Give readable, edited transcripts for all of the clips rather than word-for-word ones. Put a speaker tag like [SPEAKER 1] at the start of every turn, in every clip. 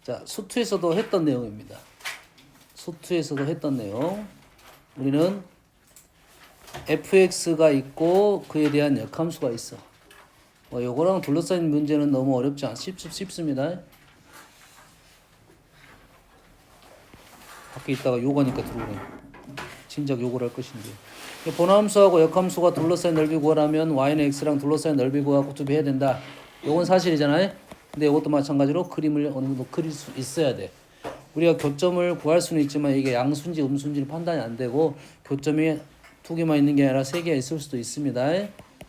[SPEAKER 1] 자, 수투에서도 했던 내용입니다. 수투에서도 했던 내용. 우리는 fx가 있고 그에 대한 역함수가 있어. 요거랑 둘러싸인 문제는 너무 어렵지 쉽습니다. 밖에 있다가 요거니까 들어오네. 진작 요걸 할 것인데. 본함수하고 역함수가 둘러싸인 넓이 구하라면 y는 x랑 둘러싸인 넓이 구하고 구비해야 된다. 요건 사실이잖아요. 근데 이것도 마찬가지로 그림을 어느 정도 그릴 수 있어야 돼. 우리가 교점을 구할 수는 있지만 이게 양수인지 음수인지 판단이 안 되고 교점이 두 개만 있는 게 아니라 세 개가 있을 수도 있습니다.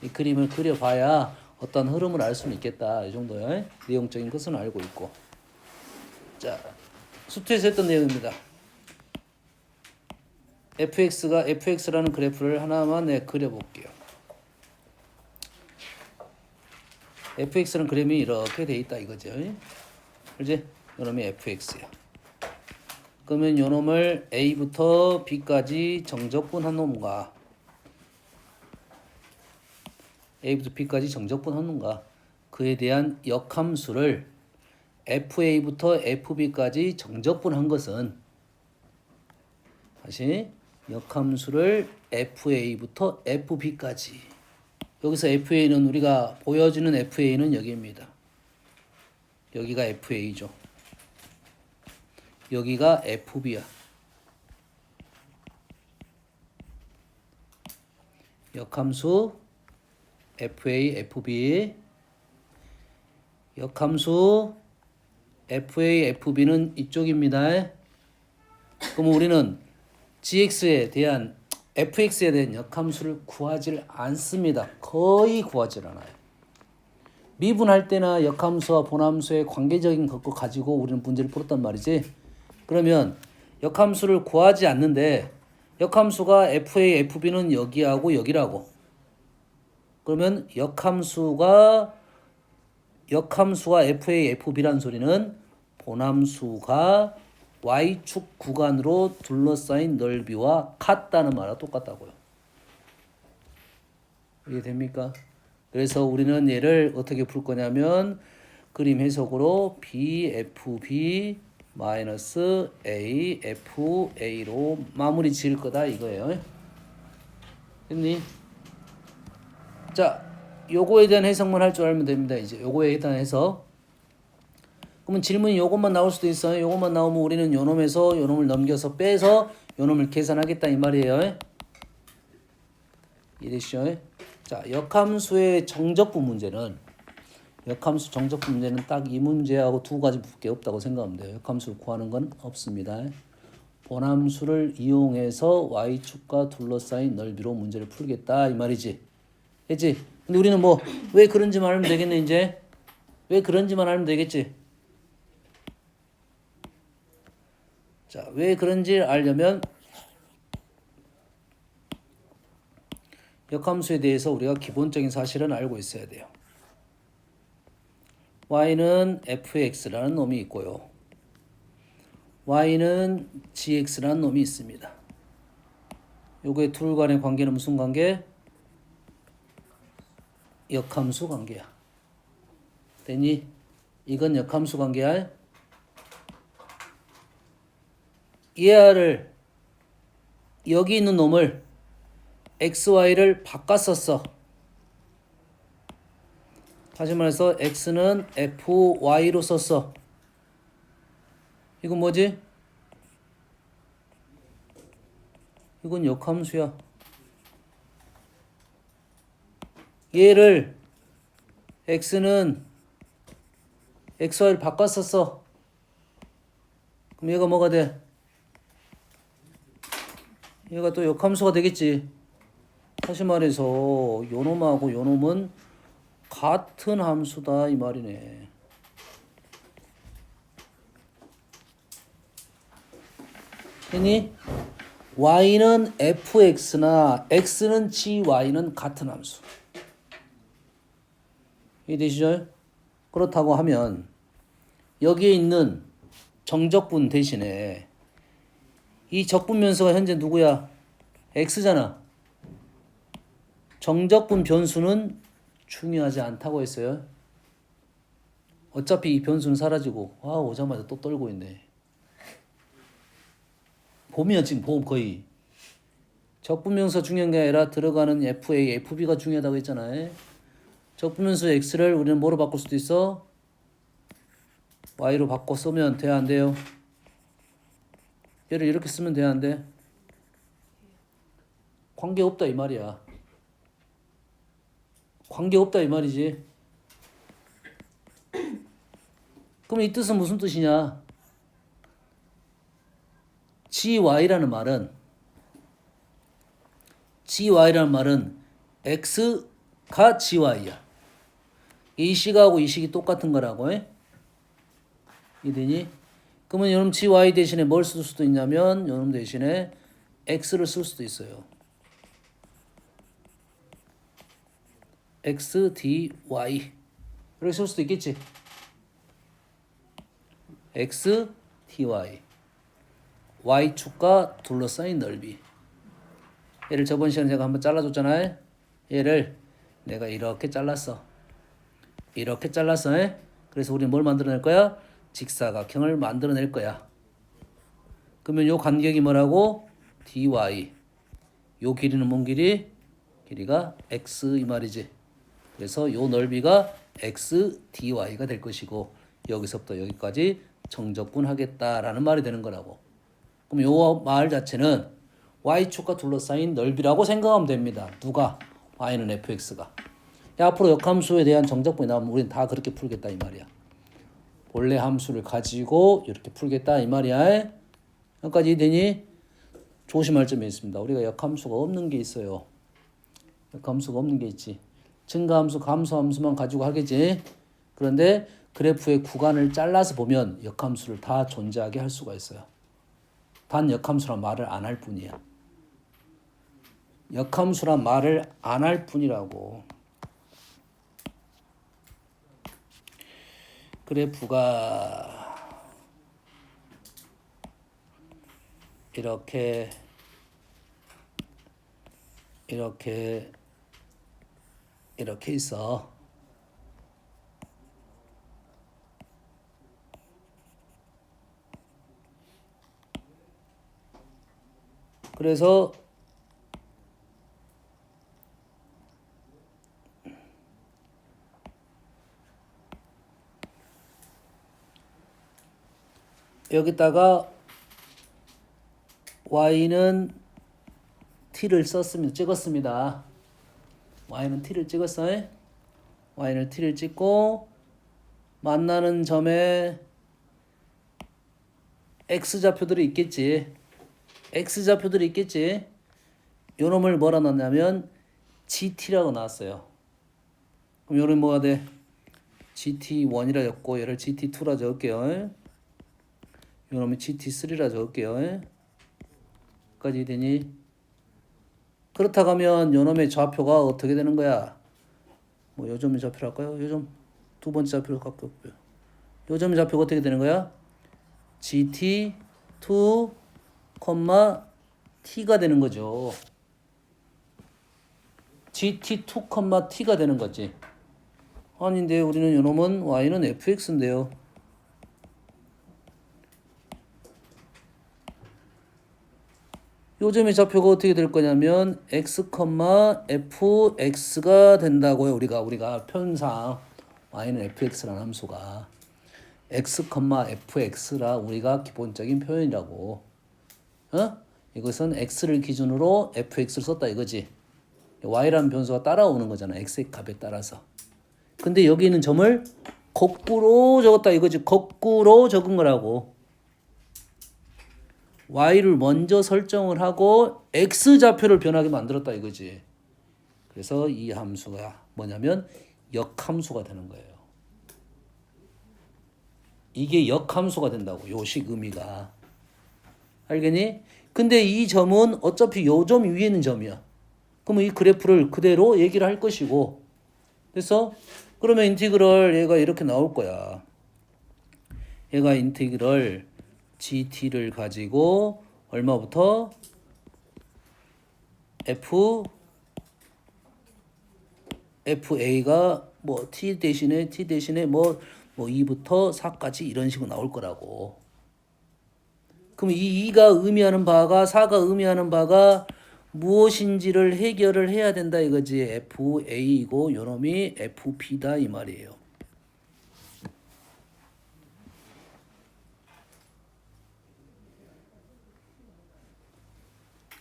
[SPEAKER 1] 이 그림을 그려봐야 어떤 흐름을 알 수는 있겠다. 이 정도요. 내용적인 것은 알고 있고. 자, 수투에서 했던 내용입니다. fx라는 그래프를 하나만 그려볼게요. fx라는 그림이 이렇게 돼 있다 이거죠. 그렇지? 요놈이 fx야. 그러면 요놈을 a부터 b까지 정적분한 놈과 a부터 b까지 정적분한 놈과 그에 대한 역함수를 fa부터 fb까지 정적분한 것은 다시 역함수를 fa부터 fb까지 여기서 fa는 우리가 보여주는 fa는 여기입니다. 여기가 fa죠. 여기가 fb야. 역함수 fa, fb 역함수 fa, fb는 이쪽입니다. 그럼 우리는 gx에 대한 fx에 대한 역함수를 구하지 않습니다. 거의 구하지 않아요. 미분할 때나 역함수와 본함수의 관계적인 것과 가지고 우리는 문제를 풀었단 말이지. 그러면 역함수를 구하지 않는데 역함수가 fa, fb는 여기하고 여기라고. 그러면 역함수가 fa, fb란 소리는 본함수가 y축 구간으로 둘러싸인 넓이와 같다는 말과 똑같다고요. 이해됩니까? 그래서 우리는 얘를 어떻게 풀 거냐면 그림 해석으로 BFB AFA로 마무리 지을 거다 이거예요. 됐니? 자, 요거에 대한 해석만 할 줄 알면 됩니다. 이제 요거에 대한 해석. 그러면 질문이 요것만 나올 수도 있어요. 요것만 나오면 우리는 요놈에서 요놈을 넘겨서 빼서 요놈을 계산하겠다 이 말이에요. 이해되시죠? 자, 역함수의 정적분 문제는 역함수 정적분 문제는 딱 이 문제하고 두 가지밖에 없다고 생각하면 돼요. 역함수를 구하는 건 없습니다. 본함수를 이용해서 y축과 둘러싸인 넓이로 문제를 풀겠다 이 말이지. 했지? 근데 우리는 뭐 왜 그런지만 알면 되겠네 이제. 왜 그런지만 알면 되겠지. 자, 왜 그런지 알려면 역함수에 대해서 우리가 기본적인 사실은 알고 있어야 돼요. y는 fx라는 놈이 있고요. y는 gx라는 놈이 있습니다. 요거의 둘 간의 관계는 무슨 관계? 역함수 관계야. 됐니? 이건 역함수 관계야. 얘를 여기 있는 놈을 xy를 바꿨었어. 다시 말해서 x는 fy로 썼어. 이건 뭐지? 이건 역함수야. 얘를 x는 xy를 바꿨었어. 그럼 얘가 뭐가 돼? 얘가 또 역함수가 되겠지. 다시 말해서 요놈하고 요놈은 같은 함수다 이 말이네. 됐니? y는 fx나 x는 gy는 같은 함수. 이해되시죠? 그렇다고 하면 여기에 있는 정적분 대신에 이 적분변수가 현재 누구야? x잖아. 정적분 변수는 중요하지 않다고 했어요. 어차피 이 변수는 사라지고 오자마자 또 떨고 있네. 봄이야 지금 봄 거의. 적분명사 중요한 게 아니라 들어가는 FA, FB가 중요하다고 했잖아요. 적분명수 X를 우리는 뭐로 바꿀 수도 있어? Y로 바꿔 쓰면 돼야 안 돼요? 얘를 이렇게 쓰면 돼야 안 돼? 관계없다 이 말이야. 관계없다 이 말이지. 그럼 이 뜻은 무슨 뜻이냐? GY라는 말은 X가 GY야. 이 식하고 이 식이 똑같은 거라고 해. 이되니? 그러면 여러분 GY 대신에 뭘 쓸 수도 있냐면 여러분 대신에 X를 쓸 수도 있어요. XDY 이렇게 쓸 수도 있겠지. XDY Y축과 둘러싸인 넓이. 얘를 저번 시간에 제가 한번 잘라줬잖아요. 얘를 내가 이렇게 잘랐어. 그래서 우리는 뭘 만들어낼 거야? 직사각형을 만들어낼 거야. 그러면 요 간격이 뭐라고? dy. 요 길이는 뭔 길이? 길이가 x 이 말이지. 그래서 요 넓이가 x dy가 될 것이고 여기서부터 여기까지 정적분 하겠다라는 말이 되는 거라고. 그럼 요 말 자체는 y축과 둘러싸인 넓이라고 생각하면 됩니다. 누가? y는 fx가. 앞으로 역함수에 대한 정적분이 나오면 우리는 다 그렇게 풀겠다 이 말이야. 본래 함수를 가지고 이렇게 풀겠다 이 말이야. 여기까지 되니? 조심할 점이 있습니다. 우리가 역함수가 없는 게 있어요. 역함수가 없는 게 있지. 증가함수, 감소함수만 가지고 하겠지. 그런데 그래프의 구간을 잘라서 보면 역함수를 다 존재하게 할 수가 있어요. 단 역함수란 말을 안 할 뿐이야. 역함수란 말을 안 할 뿐이라고. 그래프가 이렇게 있어. 그래서 여기다가 y는 t를 찍었습니다. y는 t를 찍었어요. y는 t를 찍고 만나는 점에 x좌표들이 있겠지. 요 놈을 뭐라 넣냐면 gt라고 나왔어요. 그럼 요는 뭐가 돼? gt1이라 적고 얘를 gt2라 적을게요. 요 놈이 gt3라 적을게요. 까지 되니? 그렇다고 하면 요 놈의 좌표가 어떻게 되는 거야? 뭐 요 점의 좌표로 할까요? 요 점 두 번째 좌표로 갖고 올게요. 요 점의 좌표가 어떻게 되는 거야? gt2, t가 되는 거죠. gt2, t가 되는 거지. 아닌데 우리는 요 놈은 y는 fx인데요. 요 점의 좌표가 어떻게 될 거냐면 x, fx가 된다고요. 우리가 편상 y는 fx라는 함수가 x, fx라 우리가 기본적인 표현이라고. 이것은 x를 기준으로 fx를 썼다 이거지. y라는 변수가 따라오는 거잖아. x의 값에 따라서. 근데 여기 있는 점을 거꾸로 적었다 이거지. 거꾸로 적은 거라고. y를 먼저 설정을 하고 x좌표를 변하게 만들었다 이거지. 그래서 이 함수가 뭐냐면 역함수가 되는 거예요. 이게 역함수가 된다고. 요식 의미가. 알겠니? 근데 이 점은 어차피 요 점 위에 있는 점이야. 그러면 이 그래프를 그대로 얘기를 할 것이고. 그래서 그러면 인티그럴 얘가 이렇게 나올 거야. 얘가 인티그럴 gt를 가지고 얼마부터 fa가 뭐 t 대신에 뭐 뭐 2부터 4까지 이런 식으로 나올 거라고. 그럼 이 2가 의미하는 바가 4가 의미하는 바가 무엇인지를 해결을 해야 된다 이거지. FA이고 요놈이 FB다 이 말이에요.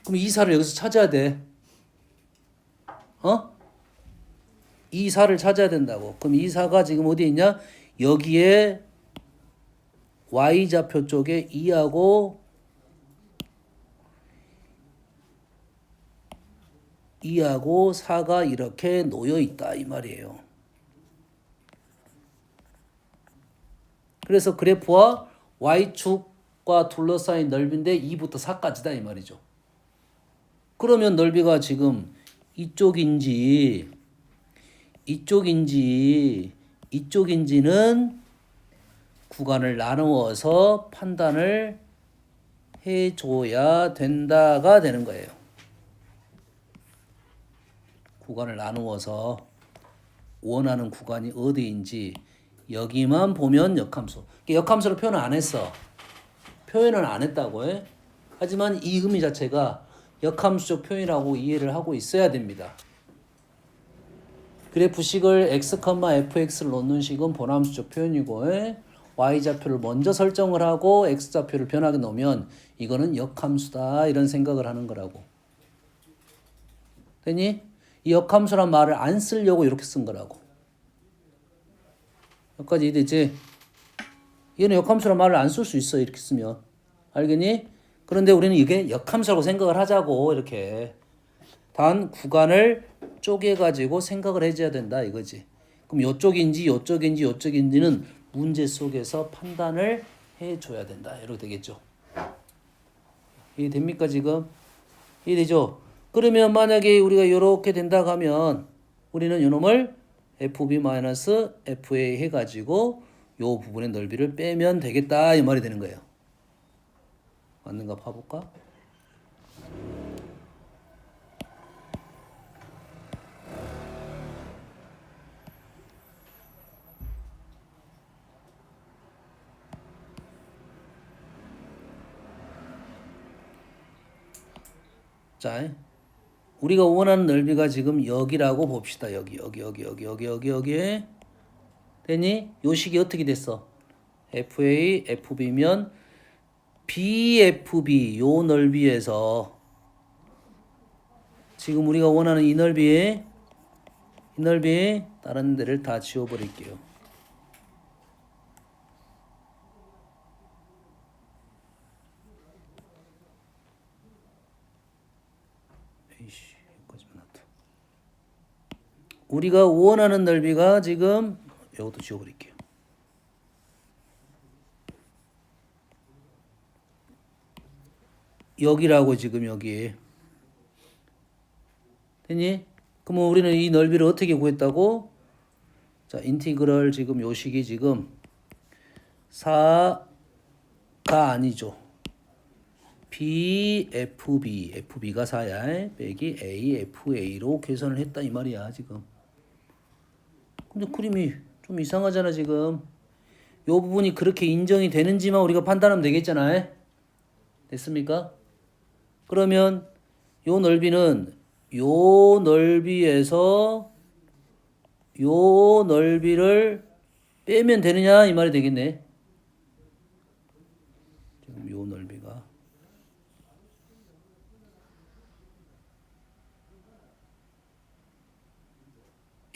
[SPEAKER 1] 그럼 이 4를 여기서 찾아야 돼. 이 4를 찾아야 된다고. 그럼 이 4가 지금 어디에 있냐? 여기에 Y좌표 쪽에 2하고 4가 이렇게 놓여 있다 이 말이에요. 그래서 그래프와 Y축과 둘러싸인 넓이인데 2부터 4까지다 이 말이죠. 그러면 넓이가 지금 이쪽인지는 구간을 나누어서 판단을 해줘야 된다가 되는 거예요. 구간을 나누어서 원하는 구간이 어디인지 여기만 보면 역함수. 역함수로 표현을 안 했어. 표현을 안 했다고 해. 하지만 이 의미 자체가 역함수적 표현이라고 이해를 하고 있어야 됩니다. 그래프식을 x, fx를 놓는 식은 보남수적 표현이고 y좌표를 먼저 설정을 하고 x좌표를 변하게 놓으면 이거는 역함수다 이런 생각을 하는 거라고. 되니? 이 역함수란 말을 안 쓰려고 이렇게 쓴 거라고. 여기까지 이해되지? 얘는 역함수란 말을 안 쓸 수 있어 이렇게 쓰면. 알겠니? 그런데 우리는 이게 역함수라고 생각을 하자고 이렇게. 단 구간을 쪼개가지고 생각을 해줘야 된다 이거지. 그럼 요쪽인지는 문제 속에서 판단을 해줘야 된다. 이렇게 되겠죠. 이해됩니까 지금? 이해되죠? 그러면 만약에 우리가 이렇게 된다고 하면 우리는 이놈을 FB-FA 해가지고 요 부분의 넓이를 빼면 되겠다 이 말이 되는 거예요. 맞는가 봐볼까? 자, 우리가 원하는 넓이가 지금 여기라고 봅시다. 여기. 되니? 요 식이 어떻게 됐어? FA, FB면 BFB 요 넓이에서 지금 우리가 원하는 이 넓이 다른 데를 다 지워버릴게요. 우리가 원하는 넓이가 지금 이것도 지워버릴게요. 여기라고 지금 여기. 됐니? 그러면 우리는 이 넓이를 어떻게 구했다고? 자, 인티그럴 지금 요 식이 지금 4가 아니죠. BFB, FB가 4야. 빼기 AFA로 계산을 했다 이 말이야 지금. 근데 그림이 좀 이상하잖아 지금. 요 부분이 그렇게 인정이 되는지만 우리가 판단하면 되겠잖아. 됐습니까? 그러면 요 넓이는 요 넓이에서 요 넓이를 빼면 되느냐 이 말이 되겠네. 지금 요 넓이가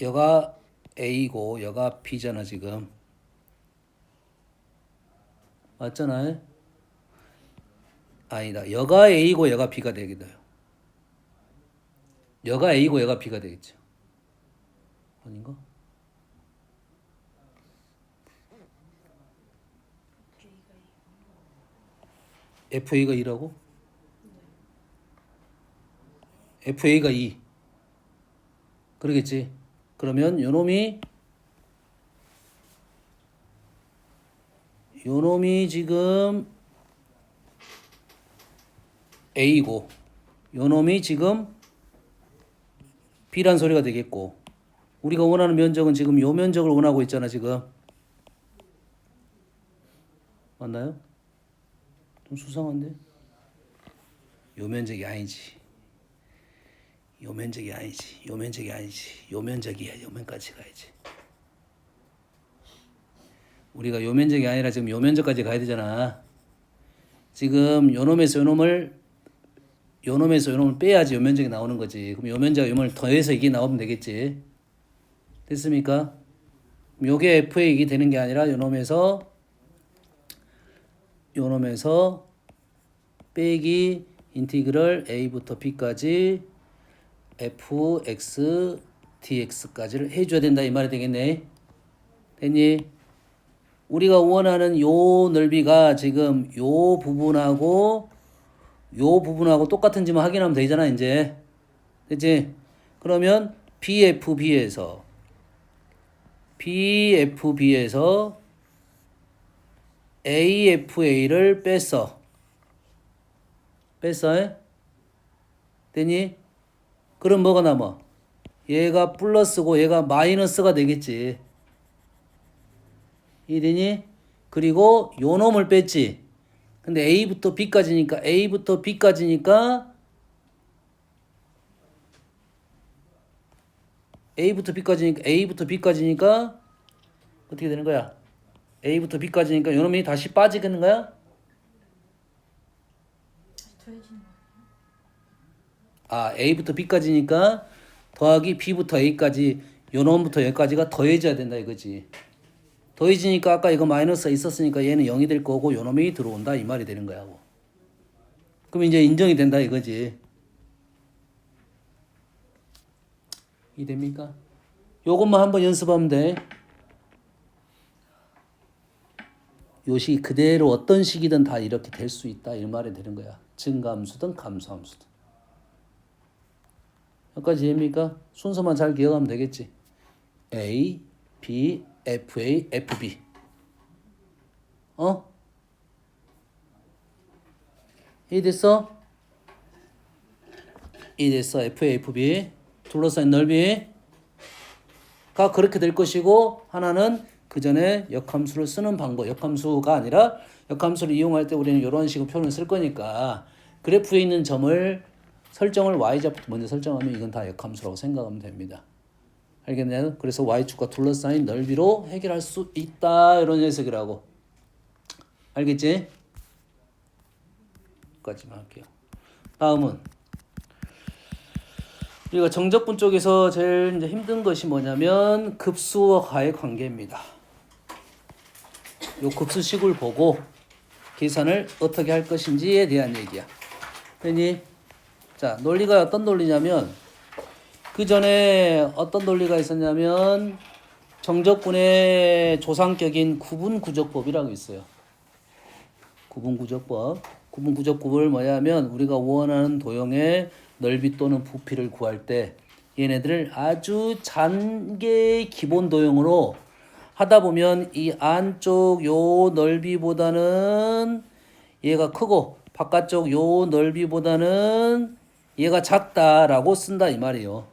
[SPEAKER 1] 여가 A고 여가 B잖아 지금. 맞잖아. 아니다. 여가 A고 여가 B가 되겠다. 여가 A고 여가 B가 되겠죠. 아닌가? FA가 2라고? FA가 2. 그러겠지. 그러면 요놈이 지금 A고 요놈이 지금 B란 소리가 되겠고 우리가 원하는 면적은 지금 요 면적을 원하고 있잖아 지금. 맞나요? 좀 수상한데? 요 면적이 아니지. 요 면적이 아니지. 요 면적이 아니지. 요 면적이야. 요 면까지 가야지. 우리가 요 면적이 아니라 지금 요 면적까지 가야 되잖아. 지금 요 놈에서 요 놈을 빼야지 요 면적이 나오는 거지. 그럼 요 면적 요 면을 더해서 이게 나오면 되겠지. 됐습니까? 요게 f의 이게 되는 게 아니라 요 놈에서 빼기 인티그럴 a부터 b까지 fx dx까지를 해줘야 된다 이 말이 되겠네. 됐니? 우리가 원하는 요 넓이가 지금 요 부분하고 똑같은지만 확인하면 되잖아 이제. 됐지? 그러면 BFB에서 AFA를 뺐어. 됐니? 그럼 뭐가 남아? 얘가 플러스고 얘가 마이너스가 되겠지. 이되니? 그리고 요 놈을 뺐지. 근데 A부터 B까지니까 어떻게 되는 거야? A부터 B까지니까 요 놈이 다시 빠지는 거야?
[SPEAKER 2] 더해지는 거.
[SPEAKER 1] A부터 B까지니까 더하기 B부터 A까지 요 놈부터 여기까지가 더해져야 된다 이거지. 더해지니까 아까 이거 마이너스가 있었으니까 얘는 0이 될 거고 요 놈이 들어온다 이 말이 되는 거야. 그럼 이제 인정이 된다 이거지. 이해됩니까? 요것만 한번 연습하면 돼. 요 식 그대로 어떤 식이든 다 이렇게 될 수 있다 이 말이 되는 거야. 증가함수든 감소함수든. 여기까지 이해입니까? 순서만 잘 기억하면 되겠지. A, B, FA, FB. 이해됐어? 이해됐어. FA, FB. 둘러싸인 넓이가 그렇게 될 것이고 하나는 그 전에 역함수를 쓰는 방법. 역함수가 아니라 역함수를 이용할 때 우리는 이런 식으로 표현을 쓸 거니까 그래프에 있는 점을 설정을 y좌부터 먼저 설정하면 이건 다 역함수라고 생각하면 됩니다. 알겠나요? 그래서 y축과 둘러싸인 넓이로 해결할 수 있다 이런 녀석이라고. 알겠지? 여기까지만 할게요. 다음은 우리가 정적분 쪽에서 제일 이제 힘든 것이 뭐냐면 급수와의 관계입니다. 요 급수식을 보고 계산을 어떻게 할 것인지에 대한 얘기야. 됐니? 자, 논리가 어떤 논리냐면 그 전에 어떤 논리가 있었냐면 정적분의 조상격인 구분구적법이라고 있어요. 구분구적법. 구분구적법을 뭐냐면 우리가 원하는 도형의 넓이 또는 부피를 구할 때 얘네들을 아주 잔개의 기본 도형으로 하다 보면 이 안쪽 요 넓이보다는 얘가 크고 바깥쪽 요 넓이보다는 얘가 작다라고 쓴다 이 말이에요.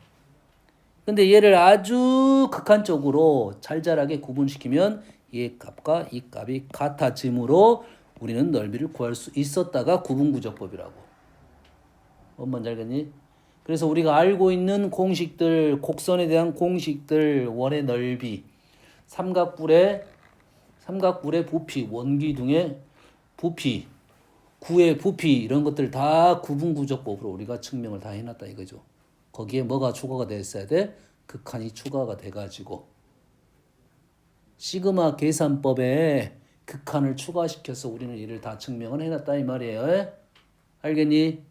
[SPEAKER 1] 근데 얘를 아주 극한적으로 잘잘하게 구분시키면 얘 값과 이 값이 같아지므로 우리는 넓이를 구할 수 있었다가 구분구적법이라고. 뭔지 알겠니? 그래서 우리가 알고 있는 공식들, 곡선에 대한 공식들, 원의 넓이, 삼각뿔의 부피, 원기둥의 부피, 구의 부피 이런 것들 다 구분구적법으로 우리가 증명을 다 해놨다 이거죠. 거기에 뭐가 추가가 됐어야 돼? 극한이 추가가 돼가지고 시그마 계산법에 극한을 추가시켜서 우리는 이를 다 증명을 해놨다 이 말이에요. 알겠니?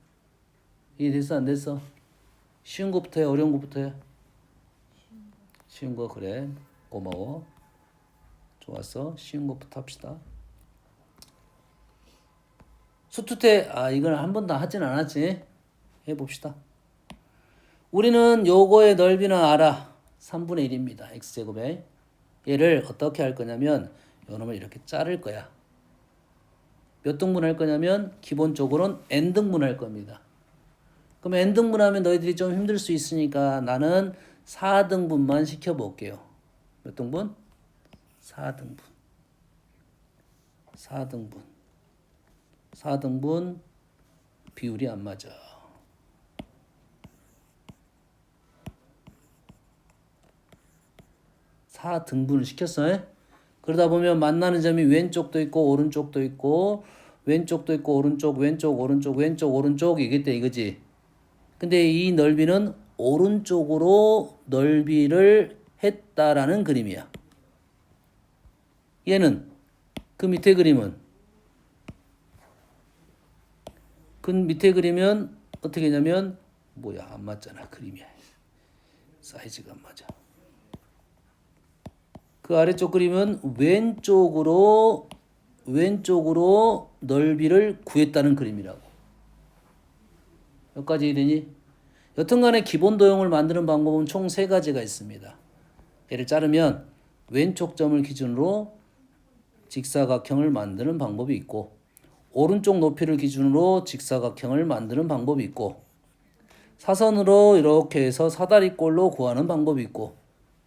[SPEAKER 1] 이해됐어 안 됐어? 쉬운 거부터 해 어려운 거부터 해? 쉬운 거 그래 고마워. 좋았어. 쉬운 것부터 합시다. 수투태 이건 한 번도 하진 않았지. 해봅시다. 우리는 요거의 넓이는 알아. 3분의 1입니다. x제곱에. 얘를 어떻게 할 거냐면 요 놈을 이렇게 자를 거야. 몇 등분 할 거냐면 기본적으로는 n등분 할 겁니다. 그럼 n등분 하면 너희들이 좀 힘들 수 있으니까 나는 4등분만 시켜볼게요. 몇 등분? 4등분. 4등분. 4등분 비율이 안 맞아. 4등분을 시켰어. 그러다 보면 만나는 점이 왼쪽도 있고 오른쪽도 있고 왼쪽도 있고 오른쪽 왼쪽 오른쪽 왼쪽 오른쪽이겠다 이거지. 근데 이 넓이는 오른쪽으로 넓이를 했다라는 그림이야. 얘는 그 밑에 그림은 어떻게 했냐면 뭐야 안 맞잖아 그림이. 사이즈가 안 맞아. 그 아래쪽 그림은 왼쪽으로 넓이를 구했다는 그림이라고. 여기까지 이해되니? 여튼간에 기본 도형을 만드는 방법은 총 3가지가 있습니다. 얘를 자르면 왼쪽 점을 기준으로 직사각형을 만드는 방법이 있고 오른쪽 높이를 기준으로 직사각형을 만드는 방법이 있고 사선으로 이렇게 해서 사다리꼴로 구하는 방법이 있고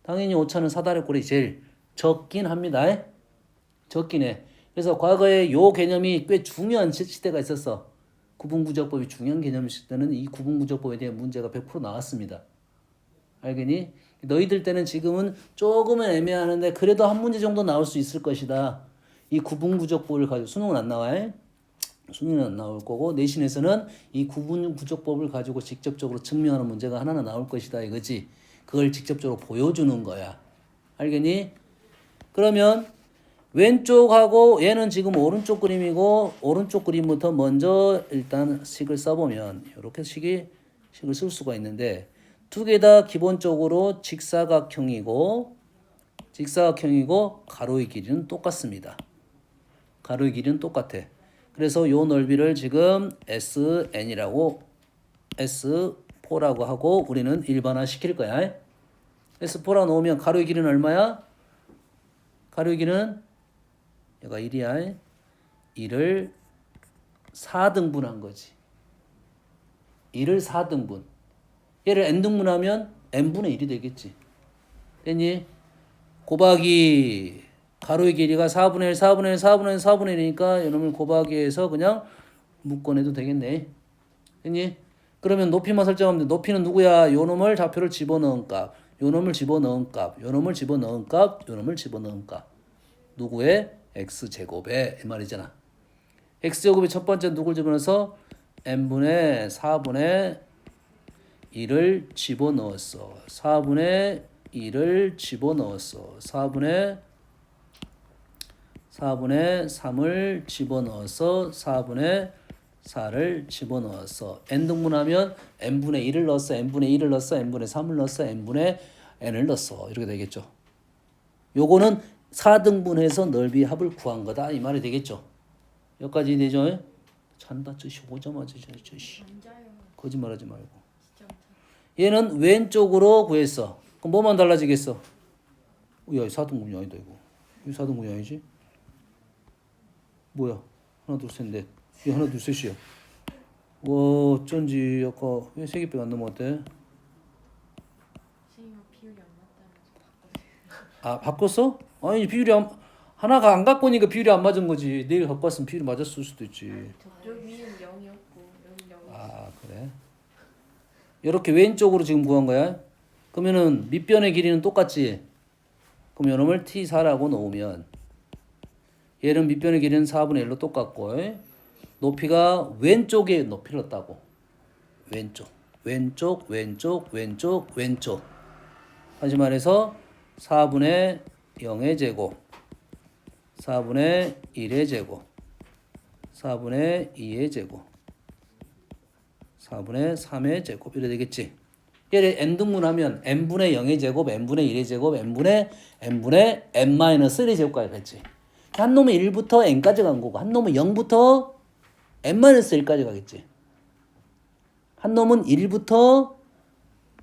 [SPEAKER 1] 당연히 오차는 사다리꼴이 제일 적긴 합니다. 적긴 해. 그래서 과거에 요 개념이 꽤 중요한 시대가 있었어. 구분구조법이 중요한 개념이실 때는 이 구분구조법에 대한 문제가 100% 나왔습니다. 알겠니? 너희들 때는 지금은 조금은 애매하는데 그래도 한 문제 정도 나올 수 있을 것이다. 이 구분구조법을 가지고 수능은 안 나와요. 수능은 안 나올 거고 내신에서는 이 구분구조법을 가지고 직접적으로 증명하는 문제가 하나는 나올 것이다 이거지. 그걸 직접적으로 보여주는 거야. 알겠니? 그러면 왼쪽하고 얘는 지금 오른쪽 그림이고 오른쪽 그림부터 먼저 일단 식을 써보면 이렇게 식을 쓸 수가 있는데 두 개 다 기본적으로 직사각형이고 가로의 길이는 똑같습니다. 가로의 길이는 똑같아. 그래서 요 넓이를 지금 SN이라고 S4라고 하고 우리는 일반화 시킬 거야. S4라 놓으면 가로의 길이는 얼마야? 가로의 길이는 얘가 1이야. 1을 4등분한 거지. 1을 4등분. 얘를 n등분하면 n분의 1이 되겠지. 됐니? 곱하기 가로의 길이가 4분의 1, 4분의 1, 4분의 1, 4분의 1이니까 이놈을 곱하기해서 그냥 묶어내도 되겠네. 됐니? 그러면 높이만 설정하면 돼. 높이는 누구야? 요놈을 좌표를 집어넣은 값. 요놈을 집어넣은 값. 요놈을 집어넣은 값. 요놈을 집어넣은 값. 누구의? x제곱에 이 말이잖아. x제곱의 첫 번째 누굴 집어넣어서 n분의 4분의 1을 집어넣었어. 4분의 1을 집어넣었어. 4분의 3을 집어넣어서 4분의 4를 집어넣어서 n등분하면 n분의 1을 넣었어. n분의 1을 넣었어. n분의 3을 넣었어. n분의 n을 넣었어. 이렇게 되겠죠. 요거는 4등분해서 넓이 합을 구한 거다 이 말이 되겠죠. 여기까지 되죠? 잔다 저 15점 저 거짓말하지 말고. 얘는 왼쪽으로 구했어. 그럼 뭐만 달라지겠어? 야 4등분이 아니다 이거. 이거 4등분이 아니지? 뭐야? 하나 둘 셋 넷. 이 하나 둘 셋이야. 와 어쩐지 아까 왜 3개밖에 안 넘어갔대?
[SPEAKER 2] 비율이 안 맞다면서
[SPEAKER 1] 아 바꿨어? 아니 비율이 하나가 안 갖고 오니까 비율이 안 맞은 거지. 내일 갖고 왔으면 비율이 맞았을 수도 있지.
[SPEAKER 2] 저쪽 위는 0이었고 여기 0이었고.
[SPEAKER 1] 아 그래? 이렇게 왼쪽으로 지금 구한 거야. 그러면은 밑변의 길이는 똑같지. 그럼 요놈을 T4라고 놓으면 얘는 밑변의 길이는 4분의 1로 똑같고 높이가 왼쪽에 높이를 넣었다고. 왼쪽. 다시 말해서 4분의 0의 제곱 4분의 1의 제곱 4분의 2의 제곱 4분의 3의 제곱 이래 되겠지. 얘를 n등분하면 n분의 0의 제곱 n분의 1의 제곱 n분의 n-1의 제곱까지 됐지. 한 놈은 1부터 n까지 간 거고 한 놈은 0부터 n-1까지 가겠지. 한 놈은 1부터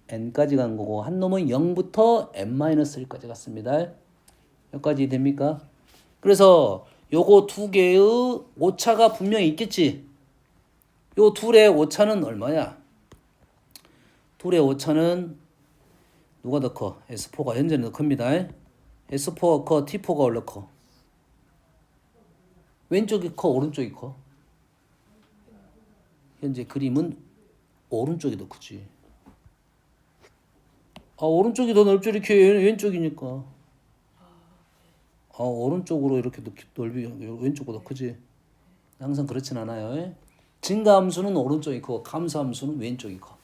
[SPEAKER 1] n까지 간 거고 한 놈은 0부터 n-1까지 갔습니다. 여기까지 됩니까? 그래서 요거 두 개의 오차가 분명히 있겠지. 요 둘의 오차는 얼마냐? 둘의 오차는 누가 더 커? S4가 현재는 더 큽니다. S4가 커, T4가 원래 커. 왼쪽이 커, 오른쪽이 커? 현재 그림은 오른쪽이 더 크지. 아, 오른쪽이 더 넓지 이렇게 왼쪽이니까. 아, 오른쪽으로 이렇게 넓이 왼쪽보다 크지. 항상 그렇진 않아요. 증가함수는 오른쪽이 커, 감소함수는 왼쪽이 커.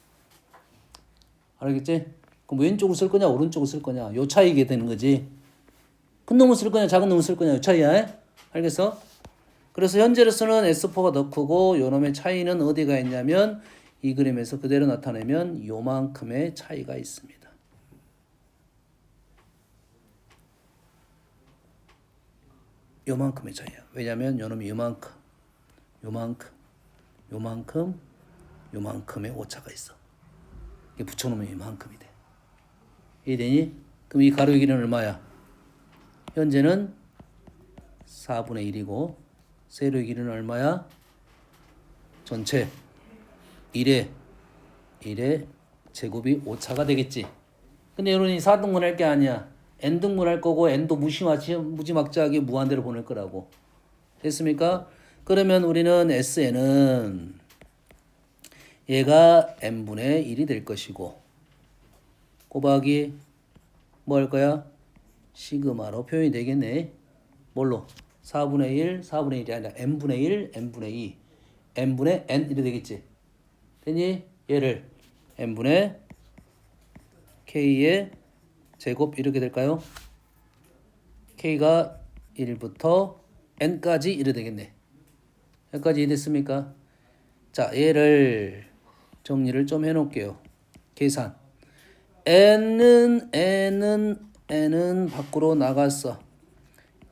[SPEAKER 1] 알겠지? 그럼 왼쪽을 쓸 거냐, 오른쪽을 쓸 거냐, 요 차이게 되는 거지. 큰 놈을 쓸 거냐, 작은 놈을 쓸 거냐, 요 차이야. 알겠어? 그래서 현재로서는 S4가 더 크고 요 놈의 차이는 어디가 있냐면 이 그림에서 그대로 나타내면 요만큼의 차이가 있습니다. 요만큼의 차이야. 왜냐면 요 놈이 요만큼, 요만큼, 요만큼, 요만큼의 오차가 있어. 이게 붙여놓으면 이만큼이 돼. 이해되니? 그럼 이 가로의 길이는 얼마야? 현재는 4분의 1이고 세로의 길이는 얼마야? 전체 1의 제곱이 5차가 되겠지. 근데 여러분이 4등분 할 게 아니야. n등분 할 거고 n도 무지막지하게 무한대로 보낼 거라고. 됐습니까? 그러면 우리는 SN은 얘가 n분의 1이 될 것이고 곱하기 뭐 할 거야? 시그마로 표현이 되겠네. 뭘로? 4분의 1, 4분의 1이 아니라 n분의 1, n분의 2, n분의 n 이렇게 되겠지. 되니? 얘를 n분의 k의 제곱 이렇게 될까요? k가 1부터 n까지 이렇게 되겠네. 여기까지 이해됐습니까? 자, 얘를 정리를 좀 해놓을게요. 계산. n은 밖으로 나갔어.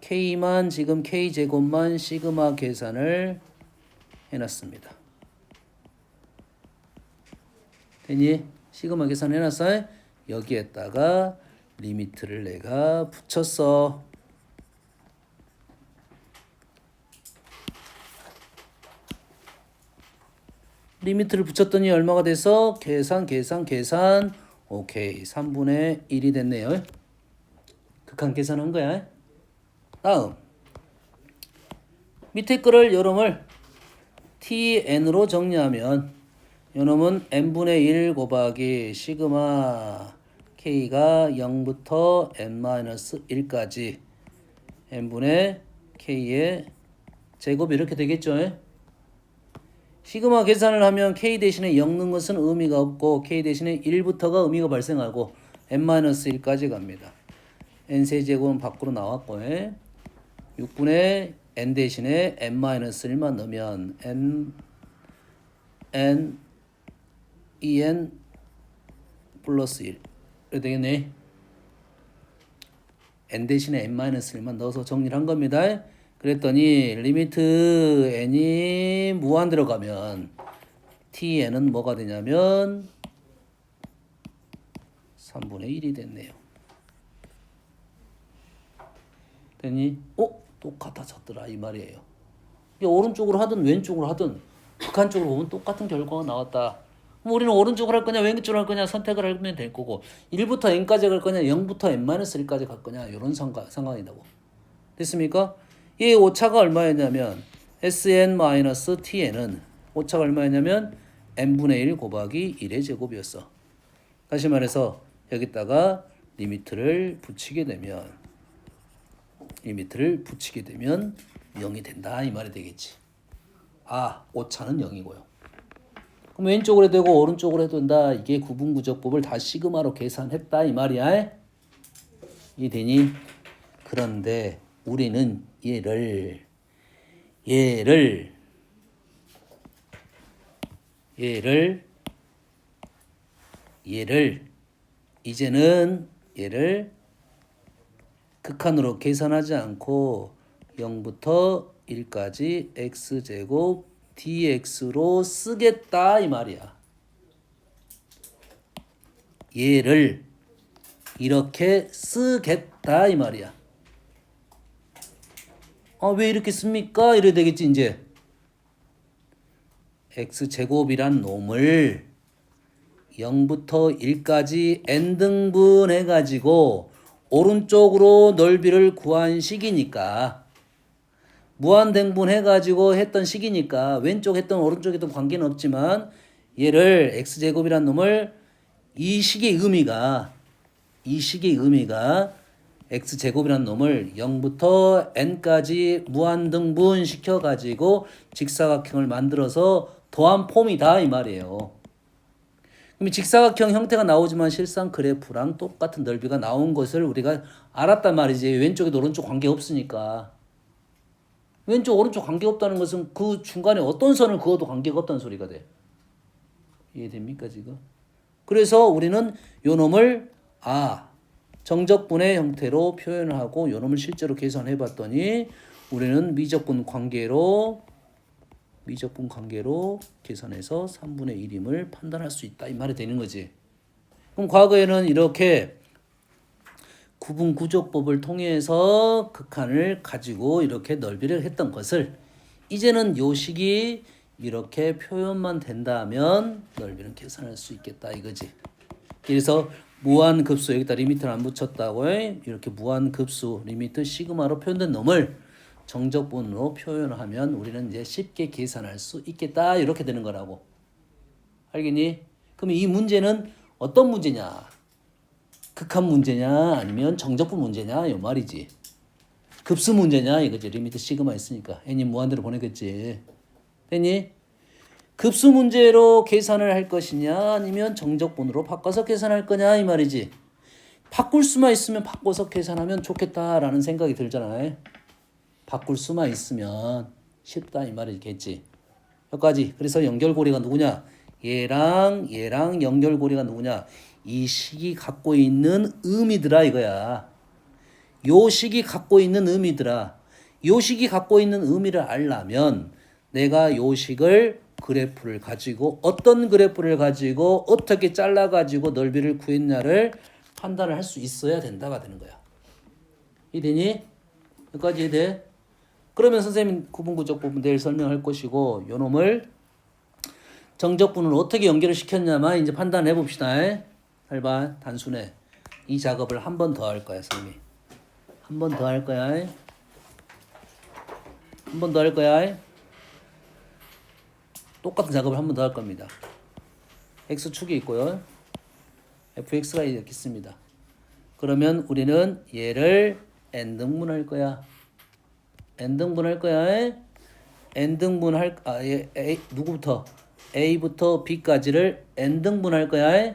[SPEAKER 1] k만 지금 k제곱만 시그마 계산을 해놨습니다. 되니? 시그마 계산 해놨어? 여기에다가 리미트를 내가 붙였어. 리미트를 붙였더니 얼마가 돼서 계산 오케이 3분의 1이 됐네요. 극한 계산한 거야. 다음 밑에 거를 요놈을 tn으로 정리하면 요놈은 n분의 1 곱하기 시그마 k가 0부터 n-1까지 n분의 k의 제곱 이렇게 되겠죠. 시그마 계산을 하면 k 대신에 0 넣는 것은 의미가 없고 k 대신에 1부터가 의미가 발생하고 n-1까지 갑니다. n세제곱은 밖으로 나왔고 6분의 n 대신에 n-1만 넣으면 n 2n 플러스 1 이렇게 되겠네. n 대신에 n-1만 넣어서 정리를 한 겁니다. 그랬더니 리미트 n이 무한 들어가면 tn은 뭐가 되냐면 3분의 1이 됐네요. 되니? 똑같아졌더라 이 말이에요. 이게 오른쪽으로 하든 왼쪽으로 하든 극한적으로 보면 똑같은 결과가 나왔다. 그럼 우리는 오른쪽으로 할 거냐 왼쪽으로 할 거냐 선택을 하면 될 거고 1부터 n까지 갈 거냐 0부터 n-1까지 갈 거냐 이런 상황이라고. 됐습니까? 이 오차가 얼마였냐면 SN-TN은 오차가 얼마였냐면 n분의 1 곱하기 1의 제곱이었어. 다시 말해서 여기다가 리미트를 붙이게 되면 0이 된다 이 말이 되겠지. 오차는 0이고요. 그럼 왼쪽으로 해도 되고 오른쪽으로 해도 된다. 이게 구분구조법을 다 시그마로 계산했다 이 말이야. 이해되니? 그런데 우리는 얘를 이제는 얘를 극한으로 계산하지 않고 0부터 1까지 x제곱 dx로 쓰겠다 이 말이야. 얘를 이렇게 쓰겠다 이 말이야. 왜 이렇게 씁니까? 이래 되겠지 이제. x제곱이란 놈을 0부터 1까지 n등분 해가지고 오른쪽으로 넓이를 구한 식이니까 무한등분 해가지고 했던 식이니까 왼쪽 했던 오른쪽 했던 관계는 없지만 얘를 x제곱이란 놈을 이 식의 의미가 x제곱이란 놈을 0부터 n까지 무한등분 시켜가지고 직사각형을 만들어서 더한 폼이다 이 말이에요. 그럼 직사각형 형태가 나오지만 실상 그래프랑 똑같은 넓이가 나온 것을 우리가 알았단 말이지. 왼쪽에도 오른쪽 관계 없으니까. 왼쪽 오른쪽 관계 없다는 것은 그 중간에 어떤 선을 그어도 관계가 없다는 소리가 돼. 이해됩니까 지금? 그래서 우리는 요 놈을 정적분의 형태로 표현을 하고 요 놈을 실제로 계산해 봤더니 우리는 미적분 관계로 계산해서 3분의 1임을 판단할 수 있다 이 말이 되는 거지. 그럼 과거에는 이렇게 구분구조법을 통해서 극한을 가지고 이렇게 넓이를 했던 것을 이제는 요 식이 이렇게 표현만 된다면 넓이는 계산할 수 있겠다 이거지. 그래서 무한급수 여기다 리미트를 안 붙였다고 이렇게 무한급수 리미트 시그마로 표현된 놈을 정적분으로 표현하면 우리는 이제 쉽게 계산할 수 있겠다 이렇게 되는 거라고. 알겠니? 그럼 이 문제는 어떤 문제냐? 극한 문제냐 아니면 정적분 문제냐 이 말이지. 급수 문제냐 이거지. 리미트 시그마 있으니까 n이 무한대로 보내겠지. 됐니? 급수 문제로 계산을 할 것이냐 아니면 정적분으로 바꿔서 계산할 거냐 이 말이지. 바꿀 수만 있으면 바꿔서 계산하면 좋겠다라는 생각이 들잖아요. 바꿀 수만 있으면 쉽다 이 말이겠지. 여기까지. 그래서 연결고리가 누구냐? 얘랑 연결고리가 누구냐? 이 식이 갖고 있는 의미더라 이거야. 요 식이 갖고 있는 의미더라. 요 식이 갖고 있는 의미를 알려면 내가 요 식을 그래프를 가지고 어떤 그래프를 가지고 어떻게 잘라가지고 넓이를 구했냐를 판단을 할 수 있어야 된다가 되는 거야. 이해되니? 여기까지 이해돼? 그러면 선생님 구분구적 부분 내일 설명할 것이고 요 놈을 정적분을 어떻게 연결을 시켰냐만 이제 판단해 봅시다. 잘 봐. 단순해. 이 작업을 한 번 더 할 거야 선생님이. 한 번 더 할 거야. 한 번 더 할 거야. 똑같은 작업을 한 번 더 할 겁니다. x축이 있고요. fx가 이렇게 있습니다. 그러면 우리는 얘를 n등분할 거야. n등분할 거야. n등분할 누구부터? a부터 b까지를 n등분할 거야.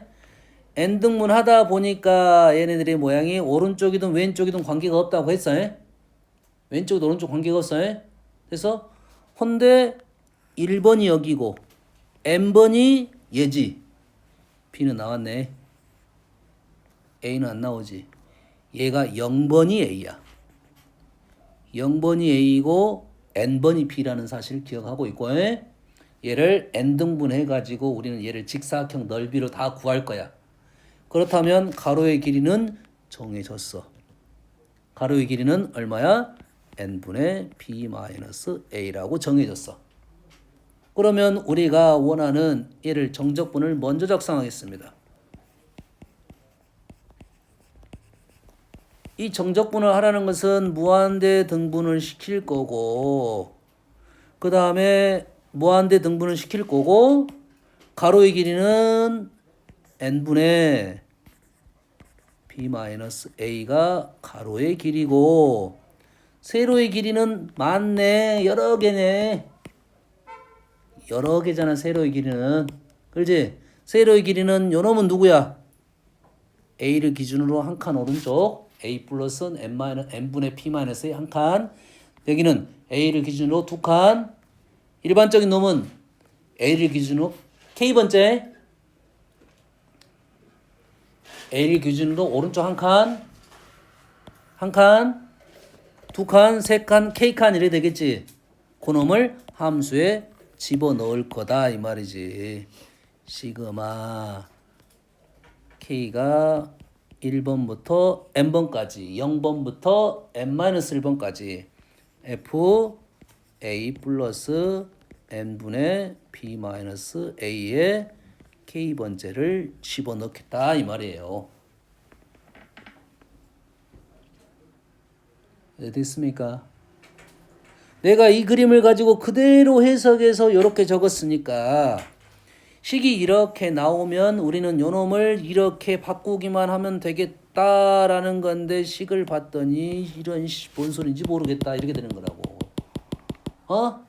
[SPEAKER 1] n등분 하다 보니까 얘네들의 모양이 오른쪽이든 왼쪽이든 관계가 없다고 했어. 왼쪽이든 오른쪽 관계가 없어. 그래서 헌데 1번이 여기고 n번이 얘지. b는 나왔네. a는 안 나오지. 얘가 0번이 a야. 0번이 a이고 n번이 b라는 사실을 기억하고 있고 얘를 n등분 해가지고 우리는 얘를 직사각형 넓이로 다 구할 거야. 그렇다면 가로의 길이는 정해졌어. 가로의 길이는 얼마야? n분의 b-a라고 정해졌어. 그러면 우리가 원하는 얘를 정적분을 먼저 작성하겠습니다. 이 정적분을 하라는 것은 무한대 등분을 시킬 거고 그 다음에 무한대 등분을 시킬 거고 가로의 길이는 n분의 b-a가 가로의 길이고 세로의 길이는 많네. 여러 개네. 여러 개잖아 세로의 길이는. 그렇지? 세로의 길이는 요놈은 누구야? a를 기준으로 한 칸 오른쪽 a 플러스 n분의 p-a 한 칸. 여기는 a를 기준으로 두 칸. 일반적인 놈은 a를 기준으로 k번째 a를 기준으로 오른쪽 한 칸, 한 칸, 두 칸, 세 칸, k칸 이래 되겠지. 그놈을 함수에 집어넣을 거다 이 말이지. 시그마 k가 1번부터 n번까지 0번부터 n-1번까지 f a 플러스 n분의 b-a의 k번째를 집어넣겠다 이 말이에요. 됐습니까? 내가 이 그림을 가지고 그대로 해석해서 이렇게 적었으니까 식이 이렇게 나오면 우리는 요놈을 이렇게 바꾸기만 하면 되겠다라는 건데 식을 봤더니 이런 뭔 소리인지 모르겠다 이렇게 되는 거라고. 어?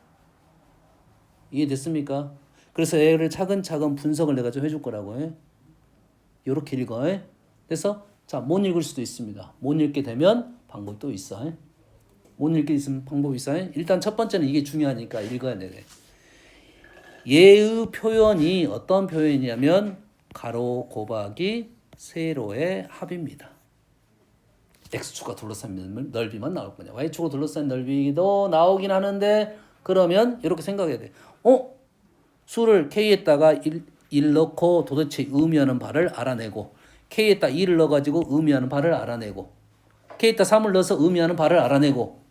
[SPEAKER 1] 이해됐습니까? 그래서 얘를 차근차근 분석을 내가 좀 해줄 거라고. 요렇게 읽어. 그래서 자, 못 읽을 수도 있습니다. 못 읽게 되면 방법도 있어. 못 읽게 있으면 방법이 있어. 일단 첫 번째는 이게 중요하니까 읽어야 돼. 얘의 표현이 어떤 표현이냐면 가로 곱하기 세로의 합입니다. x축과 둘러싼 넓이만 나올 거냐. y축으로 둘러싼 넓이도 나오긴 하는데 그러면 이렇게 생각해야 돼. 수를 k에다가 1 넣고 도대체 의미하는 바를 알아내고 k에다 2를 넣어가지고 의미하는 바를 알아내고 k에다 3을 넣어서 의미하는 바를 알아내고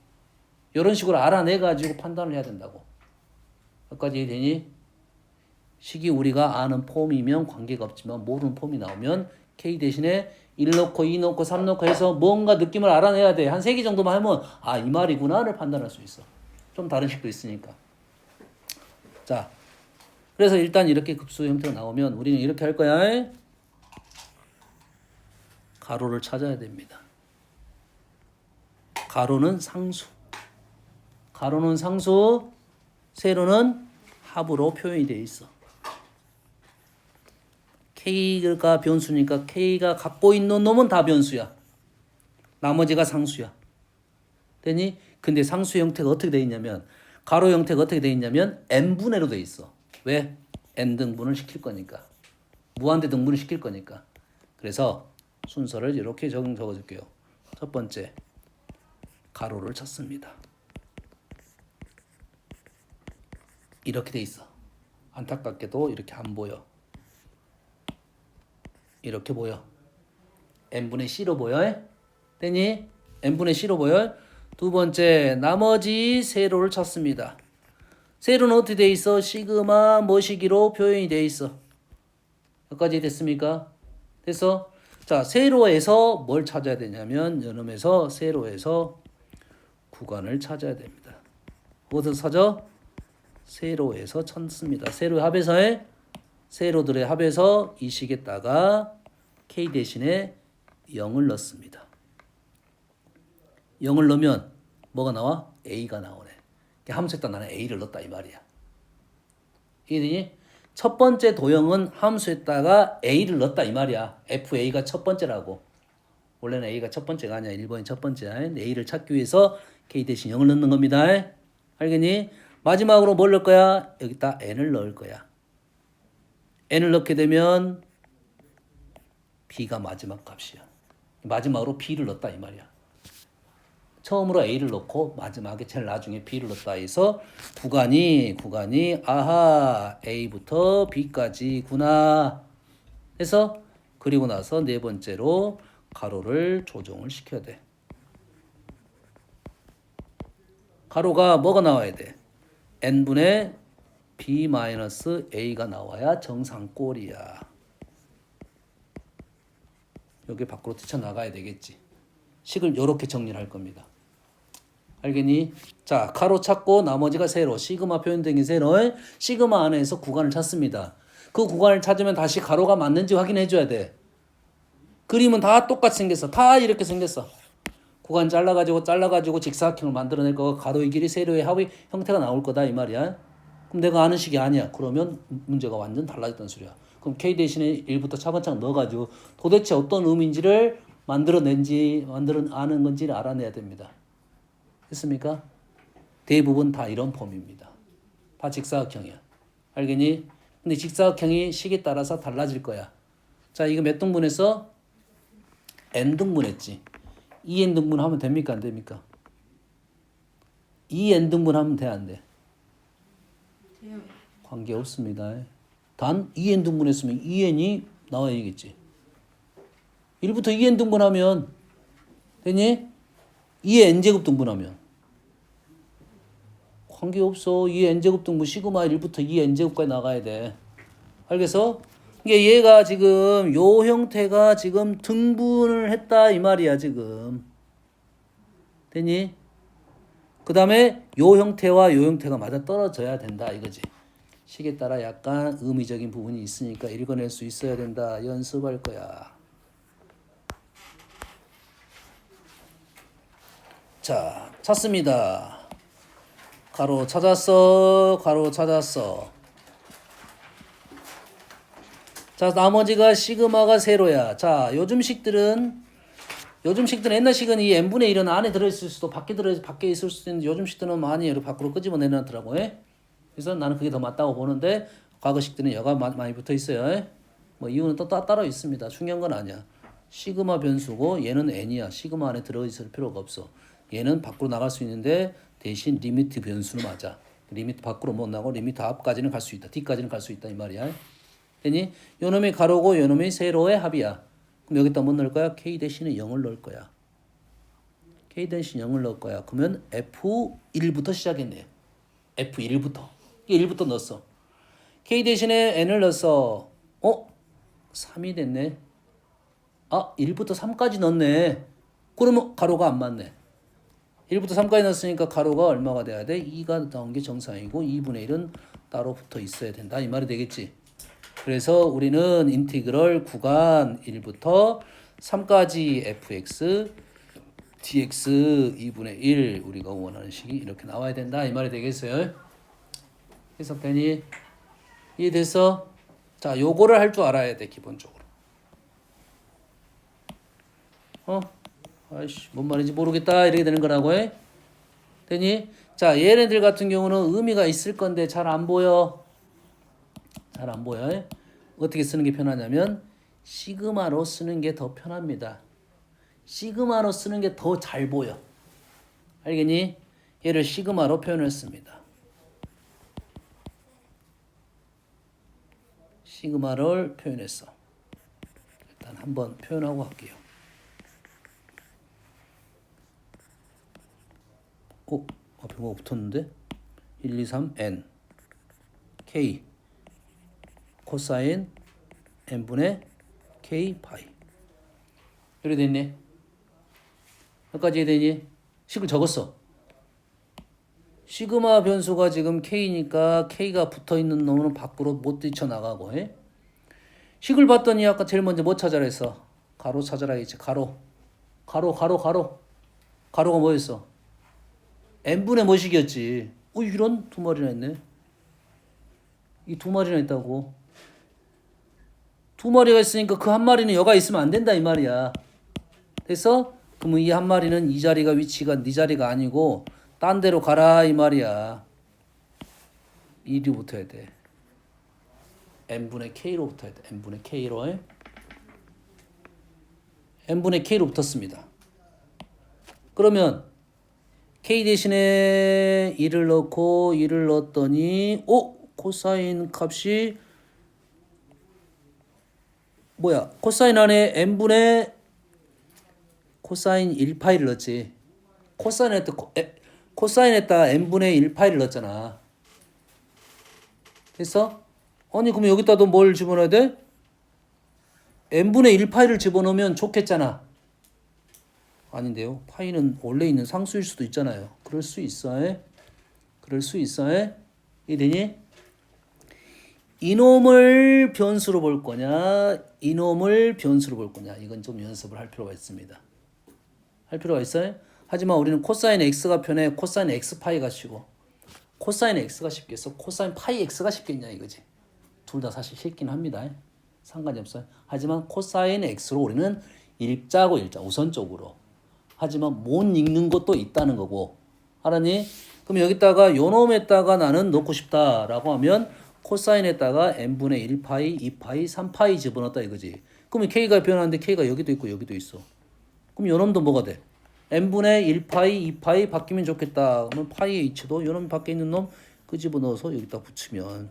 [SPEAKER 1] 이런 식으로 알아내가지고 판단을 해야 된다고. 여기까지 되니? 식이 우리가 아는 폼이면 관계가 없지만 모르는 폼이 나오면 k 대신에 1 넣고 2 넣고 3 넣고 해서 뭔가 느낌을 알아내야 돼. 한 3개 정도만 하면 아, 이 말이구나를 판단할 수 있어. 좀 다른 식도 있으니까. 자, 그래서 일단 이렇게 급수 형태가 나오면 우리는 이렇게 할 거야. 가로를 찾아야 됩니다. 가로는 상수. 가로는 상수, 세로는 합으로 표현이 되어 있어. K가 변수니까 K가 갖고 있는 놈은 다 변수야. 나머지가 상수야. 되니? 근데 상수 형태가 어떻게 되어 있냐면 가로 형태가 어떻게 되어 있냐면 n분의로 되어 있어. 왜? n등분을 시킬 거니까. 무한대 등분을 시킬 거니까. 그래서 순서를 이렇게 적어줄게요. 첫 번째, 가로를 찾습니다. 이렇게 돼 있어. 안타깝게도 이렇게 안 보여. 이렇게 보여. n분의 c로 보여. 되니? n분의 c로 보여. 두 번째, 나머지 세로를 찾습니다. 세로는 어떻게 돼 있어? 시그마 뭐시기로 표현이 돼 있어. 여기까지 됐습니까? 됐어? 자, 세로에서 뭘 찾아야 되냐면 여름에서 세로에서 구간을 찾아야 됩니다. 어디서 찾아? 세로에서 찾습니다. 세로의 합에서의 세로들의 합에서 이 식에다가 k 대신에 0을 넣습니다. 0을 넣으면 뭐가 나와? a가 나오네. 함수에다 나는 a를 넣었다 이 말이야. 이해되니? 첫 번째 도형은 함수에다가 a를 넣었다 이 말이야. fa가 첫 번째라고. 원래는 a가 첫 번째가 아니야. 1번이 첫 번째야. a를 찾기 위해서 k 대신 0을 넣는 겁니다. 알겠니? 마지막으로 뭘 넣을 거야? 여기다 n을 넣을 거야. n을 넣게 되면 b가 마지막 값이야. 마지막으로 b를 넣었다 이 말이야. 처음으로 a를 넣고 마지막에 제일 나중에 b를 넣었다 해서 구간이 아하 a부터 b까지구나 해서 그리고 나서 네 번째로 가로를 조정을 시켜야 돼. 가로가 뭐가 나와야 돼? n분의 b-a가 나와야 정상꼴이야. 여기 밖으로 뛰쳐나가야 되겠지. 식을 이렇게 정리를 할 겁니다. 알겠니? 자, 가로 찾고 나머지가 세로. 시그마 표현된 세로. 시그마 안에서 구간을 찾습니다. 그 구간을 찾으면 다시 가로가 맞는지 확인해 줘야 돼. 그림은 다 똑같이 생겼어. 다 이렇게 생겼어. 구간 잘라가지고 직사각형을 만들어낼 거고 가로의 길이 세로의 합의 형태가 나올 거다 이 말이야. 그럼 내가 아는 식이 아니야. 그러면 문제가 완전 달라졌다는 소리야. 그럼 K 대신에 1부터 차근차근 넣어가지고 도대체 어떤 의미인지를 아는 건지를 알아내야 됩니다. 됐습니까? 대부분 다 이런 폼입니다. 다 직사각형이야. 알겠니? 근데 직사각형이 식에 따라서 달라질 거야. 자, 이거 몇 등분했어? n등분했지. 2n등분 하면 됩니까? 안 됩니까? 2n등분 하면 돼? 안 돼?
[SPEAKER 2] 돼요.
[SPEAKER 1] 관계 없습니다. 단 2n등분 했으면 2n이 나와야겠지. 1부터 2n 등분하면 되니? 2의 n제곱 등분하면 관계없어. 2의 n제곱 등분 시그마 1부터 2의 n제곱까지 나가야 돼. 알겠어? 이게 얘가 지금 요 형태가 지금 등분을 했다 이 말이야 지금. 되니? 그 다음에 요 형태와 요 형태가 맞아 떨어져야 된다 이거지. 식에 따라 약간 의미적인 부분이 있으니까 읽어낼 수 있어야 된다. 연습할 거야. 자, 찾습니다. 가로 찾았어. 가로 찾았어. 자, 나머지가 시그마가 세로야. 자, 요즘 식들은 옛날 식은 이 n분의 1은 안에 들어있을 수도 밖에 있을 수도 있는데 요즘 식들은 많이 얘를 밖으로 끄집어 내놨더라고. 그래서 나는 그게 더 맞다고 보는데 과거식들은 여가 많이 붙어 있어요. 뭐 이유는 또 따로 있습니다. 중요한 건 아니야. 시그마 변수고 얘는 n이야. 시그마 안에 들어있을 필요가 없어. 얘는 밖으로 나갈 수 있는데 대신 리미트 변수는 맞아. 리미트 밖으로 못 나고 리미트 앞까지는 갈 수 있다. 뒤까지는 갈 수 있다 이 말이야. 되니? 요놈이 가로고 요놈이 세로의 합이야. 그럼 여기다 뭐 넣을 거야? k 대신에 0을 넣을 거야. k 대신 0을 넣을 거야. 그러면 f1부터 시작했네요. f1부터. 이게 1부터 넣었어. k 대신에 n을 넣었어. 3이 됐네. 1부터 3까지 넣었네. 그러면 가로가 안 맞네. 1부터 3까지 넣었으니까 가로가 얼마가 돼야 돼? 2가 나온 게 정상이고 2분의 1은 따로 붙어 있어야 된다. 이 말이 되겠지. 그래서 우리는 인티그럴 구간 1부터 3까지 fx dx 2분의 1 우리가 원하는 식이 이렇게 나와야 된다. 이 말이 되겠어요. 해석되니? 이해됐어? 자, 요거를 할 줄 알아야 돼, 기본적으로. 아이씨, 뭔 말인지 모르겠다. 이렇게 되는 거라고 해. 되니? 자, 얘네들 같은 경우는 의미가 있을 건데 잘 안 보여. 잘 안 보여. 어떻게 쓰는 게 편하냐면 시그마로 쓰는 게 더 편합니다. 시그마로 쓰는 게 더 잘 보여. 알겠니? 얘를 시그마로 표현했습니다. 시그마를 표현했어. 일단 한번 표현하고 할게요. 앞에 뭐가 붙었는데? 1, 2, 3, n k 코사인 n분의 k 파이 이렇게 됐네. 여기까지 되니? 식을 적었어. 시그마 변수가 지금 k니까 k가 붙어있는 놈은 밖으로 못 뛰쳐나가고 식을 봤더니 아까 제일 먼저 뭐 찾아라 했어? 가로 찾아라 했지. 가로가 뭐였어? n분의 뭐식이었지. 이런 두 마리나 있네. 이 두 마리나 있다고. 두 마리가 있으니까 그 한 마리는 여가 있으면 안 된다 이 말이야. 됐어? 그러면 이 한 마리는 이 자리가 위치가 네 자리가 아니고 딴 데로 가라 이 말이야. 1이 붙어야 돼. n분의 k로 붙어야 돼. n분의 k로. n분의 k로 붙었습니다. 그러면 k 대신에 1을 넣고 1을 넣었더니 코사인 값이 뭐야? 코사인 안에 n분의 코사인 1파이를 넣었지. 코사인에다가 n분의 1파이를 넣었잖아. 됐어? 아니 그럼 여기다도 뭘 집어넣어야 돼? n분의 1파이를 집어넣으면 좋겠잖아. 아닌데요. 파이는 원래 있는 상수일 수도 있잖아요. 그럴 수 있어. 이되니? 이놈을 변수로 볼 거냐? 이놈을 변수로 볼 거냐? 이건 좀 연습을 할 필요가 있습니다. 할 필요가 있어요? 하지만 우리는 코사인 x가 편해. 코사인 x 파이가 쉬고. 코사인 x가 쉽겠어? 코사인 파이 x가 쉽겠냐 이거지. 둘 다 사실 쉽긴 합니다. 상관이 없어요. 하지만 코사인 x로 우리는 읽자고 우선적으로. 하지만 못 읽는 것도 있다는 거고. 알았니? 그럼 여기다가 요놈에다가 나는 넣고 싶다라고 하면 코사인에다가 n분의 1파이, 2파이, 3파이 집어넣었다 이거지. 그러면 k가 변하는데 k가 여기도 있고 여기도 있어. 그럼 요놈도 뭐가 돼? n분의 1파이, 2파이 바뀌면 좋겠다. 그러면 파이의 h도 요놈 밖에 있는 놈 그 집어넣어서 여기다 붙이면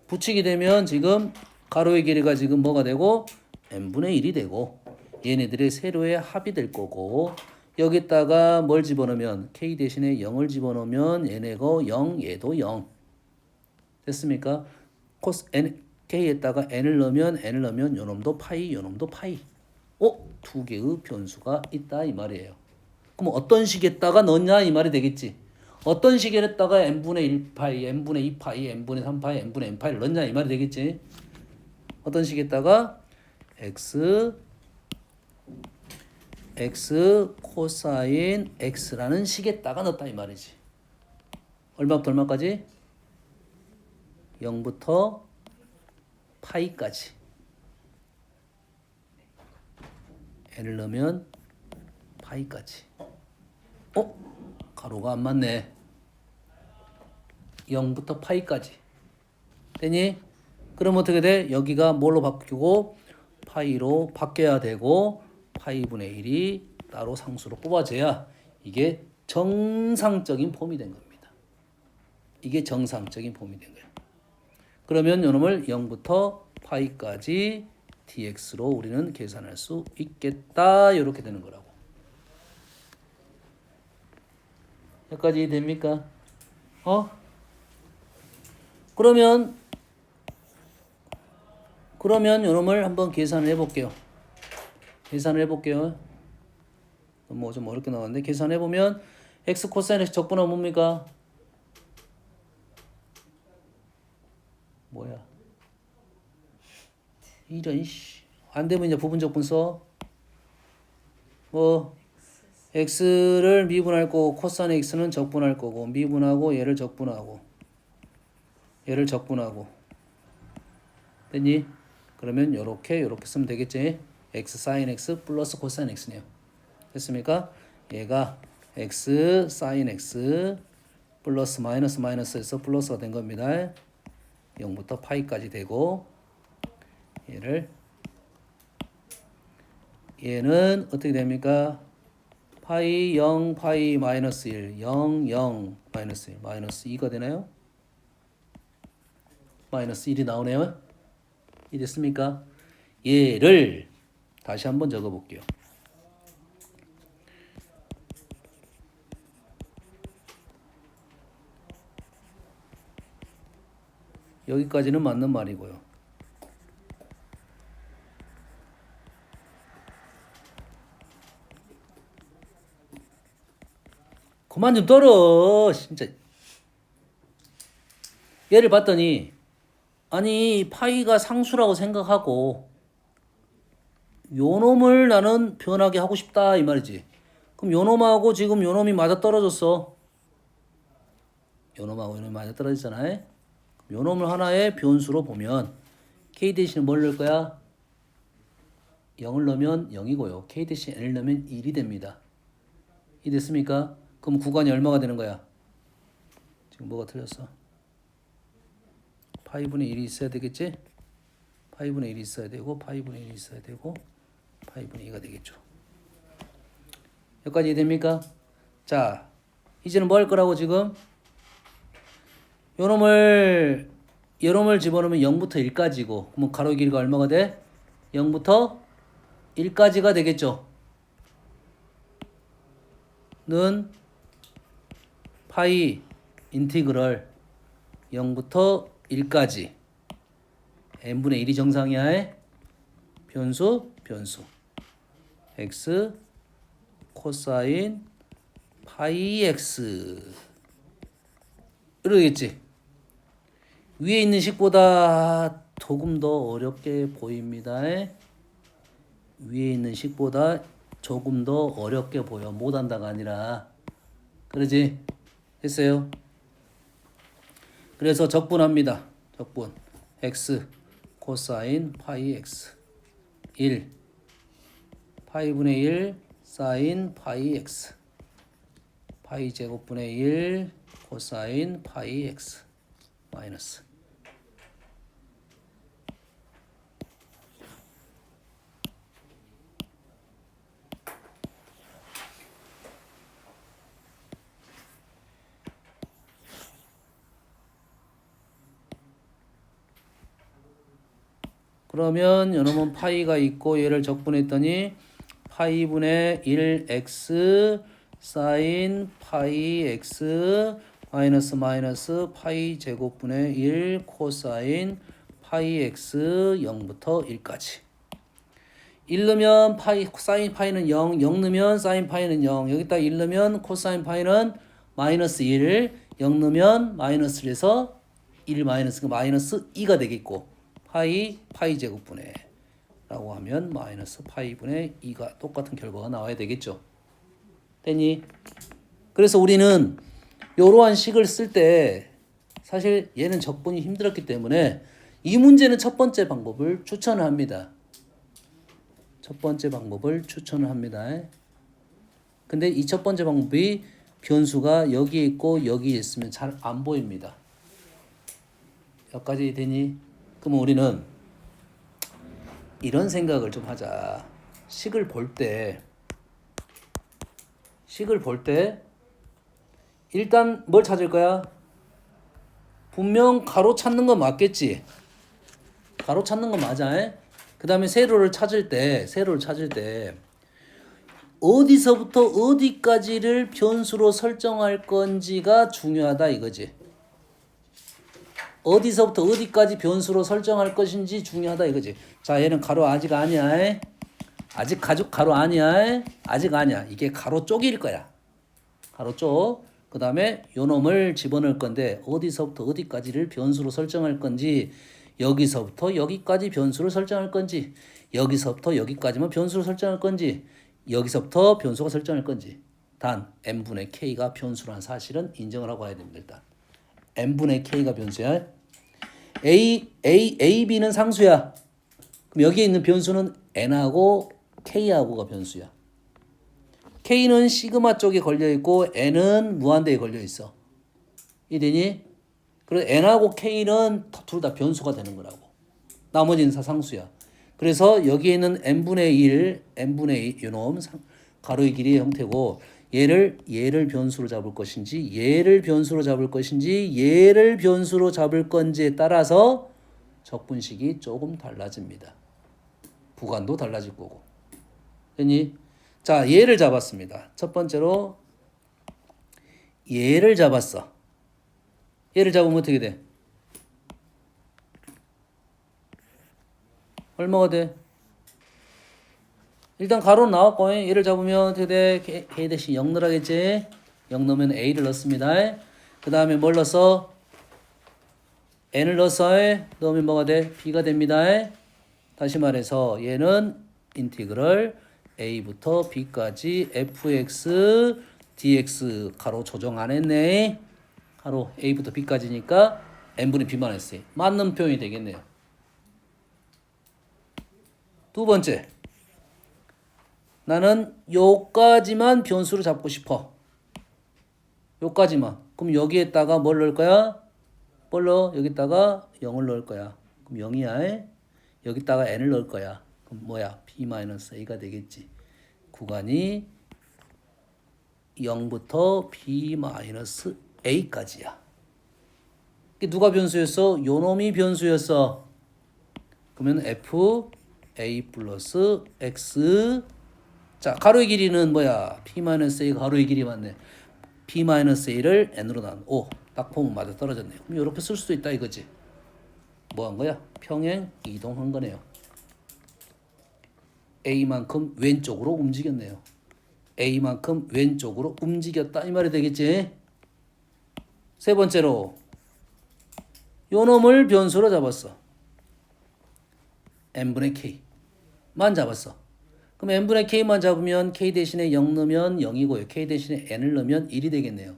[SPEAKER 1] 붙이게 되면 지금 가로의 길이가 지금 뭐가 되고 n분의 1이 되고 얘네들의 세로의 합이 될 거고 여기다가 뭘 집어넣으면 k 대신에 0을 집어넣으면 얘네가 0 얘도 0 됐습니까? k에다가 n을 넣으면 요놈도 파이 요놈도 파이 두 개의 변수가 있다 이 말이에요. 그럼 어떤 식에다가 넣냐 이 말이 되겠지. 어떤 식에다가 n분의 1파이, n분의 2파이, n분의 3파이, n분의 n파이를 넣냐 이 말이 되겠지. 어떤 식에다가 x 코사인 x라는 식에다가 넣었다 이 말이지. 얼마부터 얼마까지? 0부터 파이까지. n을 넣으면 파이까지. 가로가 안 맞네. 0부터 파이까지. 되니? 그럼 어떻게 돼? 여기가 뭘로 바뀌고 파이로 바뀌어야 되고 파이분의 1이 따로 상수로 뽑아져야 이게 정상적인 폼이 된 겁니다. 이게 정상적인 폼이 된 거예요. 그러면 요놈을 0부터 파이까지 dx로 우리는 계산할 수 있겠다. 이렇게 되는 거라고. 여기까지 됩니까? 그러면 요놈을 한번 계산을 해볼게요. 뭐 좀 어렵게 나왔는데 계산해보면 x 코사인 x 적분하면 뭡니까? 뭐야? 이런 안 되면 이제 부분적분 써. 뭐 x를 미분할 거고 코사인 x는 적분할 거고 미분하고 얘를 적분하고 됐니? 그러면 요렇게 쓰면 되겠지. x 사인 x 플러스 코사인 x네요. 됐습니까? 얘가 x 사인 x 플러스 마이너스에서 플러스가 된 겁니다. 0부터 파이까지 되고 얘는 어떻게 됩니까? 파이 0 파이 마이너스 1 0 0 마이너스 1 마이너스 2가 되나요? 마이너스 1이 나오네요. 이 됐습니까? 얘를 다시 한번 적어 볼게요. 여기까지는 맞는 말이고요. 그만 좀 떨어. 진짜. 얘를 봤더니 아니 파이가 상수라고 생각하고 요놈을 나는 변하게 하고 싶다 이 말이지. 그럼 요놈하고 지금 요놈이 맞아떨어졌어. 요놈하고 요놈이 맞아떨어졌잖아요. 요놈을 하나의 변수로 보면 k 대신에 뭘 넣을 거야? 0을 넣으면 0이고요. k 대신 n을 넣으면 1이 됩니다. 이 됐습니까? 그럼 구간이 얼마가 되는 거야? 지금 뭐가 틀렸어? 파이분의 1이 있어야 되겠지? 파이분의 1이 있어야 되고 파이분의 1이 있어야 되고 파이분의 2가 되겠죠. 여기까지 됩니까? 자, 이제는 뭐 할 거라고 지금? 요놈을 집어넣으면 0부터 1까지고 그러면 가로 길이가 얼마가 돼? 0부터 1까지가 되겠죠. 는 파이 인티그럴 0부터 1까지 n분의 1이 정상이야. 변수 x 코사인 파이 x 이러겠지. 위에 있는 식보다 조금 더 어렵게 보입니다. 위에 있는 식보다 조금 더 어렵게 보여. 못한다가 아니라. 그러지? 했어요? 그래서 적분합니다. 적분. x 코사인 파이 x 1 파이분의 1 사인 파이 x 파이 제곱분의 1 코사인 파이 x 마이너스 그러면 요놈은 파이가 있고 얘를 적분했더니 파이분의 1x 사인 파이 x 마이너스 파이 제곱분의 1 코사인 파이 x 0부터 1까지 1 넣으면 파이 사인 파이는 0, 0 넣으면 사인 파이는 0. 여기다 1 넣으면 코사인 파이는 마이너스 1, 0 넣으면 마이너스 1에서 1 마이너스 마이너스 2가 되겠고 파이 제곱분의 라고 하면 마이너스 파이분의 2가 똑같은 결과가 나와야 되겠죠. 됐니? 그래서 우리는 이러한 식을 쓸 때 사실 얘는 적분이 힘들었기 때문에 이 문제는 첫 번째 방법을 추천을 합니다. 첫 번째 방법을 추천을 합니다. 근데 이 첫 번째 방법이 변수가 여기에 있고 여기에 있으면 잘 안 보입니다. 여기까지 되니? 그럼 우리는 이런 생각을 좀 하자. 식을 볼 때 일단 뭘 찾을 거야? 분명 가로 찾는 거 맞겠지? 가로 찾는 거 맞아. 그 다음에 세로를 찾을 때 어디서부터 어디까지를 변수로 설정할 건지가 중요하다 이거지. 어디서부터 어디까지 변수로 설정할 것인지 중요하다 이거지. 자, 얘는 가로 아직 아니야. 아직 가로 아니야. 아직 아니야. 이게 가로 쪽일 거야. 가로 쪽. 그 다음에 요 놈을 집어넣을 건데 어디서부터 어디까지를 변수로 설정할 건지, 여기서부터 여기까지 변수를 설정할 건지, 여기서부터 여기까지만 변수로 설정할 건지, 여기서부터 변수가 설정할 건지. 단 n분의 k가 변수라는 사실은 인정을 하고 와야 됩니다. 일단 n분의 k가 변수야. a, b는 상수야. 그럼 여기에 있는 변수는 n하고 k하고가 변수야. k는 시그마 쪽에 걸려있고 n은 무한대에 걸려있어. 이해되니? 그래서 n하고 k는 둘 다 변수가 되는 거라고. 나머지는 다 상수야. 그래서 여기에 있는 n분의 1 요놈 가로의 길이의 형태고, 얘를 변수로 잡을 것인지 얘를 변수로 잡을 것인지 얘를 변수로 잡을 건지에 따라서 적분식이 조금 달라집니다. 구간도 달라질 거고. 됐니? 자, 얘를 잡았습니다. 첫 번째로 얘를 잡았어. 얘를 잡으면 어떻게 돼? 얼마가 돼? 일단 가로는 나왔고 얘를 잡으면 어떻게 돼? K 대신 0 넣으라겠지? 0 넣으면 A를 넣습니다. 그 다음에 뭘 넣었어? N을 넣어서 넣으면 뭐가 돼? B가 됩니다. 다시 말해서 얘는 인티그럴 A부터 B까지 fx dx 가로 조정 안 했네. 가로 A부터 B까지니까 n분의 B만 했어요. 맞는 표현이 되겠네요. 두 번째, 나는 요까지만 변수로 잡고 싶어. 요까지만. 그럼 여기에다가 뭘 넣을 거야? 뭘 넣어? 여기다가 0을 넣을 거야. 그럼 0이야. 여기다가 n을 넣을 거야. 그럼 뭐야? b-a가 되겠지. 구간이 0부터 b-a까지야. 이게 누가 변수였어? 요놈이 변수였어. 그러면 f a 플러스 x. 자, 가로의 길이는 뭐야? p-a 가로의 길이 맞네. p-a를 n으로 나눈 5. 딱 보면 맞아 떨어졌네요. 그럼 이렇게 쓸 수도 있다 이거지. 뭐 한 거야? 평행 이동한 거네요. a만큼 왼쪽으로 움직였네요. a만큼 왼쪽으로 움직였다 이 말이 되겠지. 세 번째로 요 놈을 변수로 잡았어. n분의 k만 잡았어. 그럼 n분의 k만 잡으면 k 대신에 0 넣으면 0이고요. k 대신에 n을 넣으면 1이 되겠네요.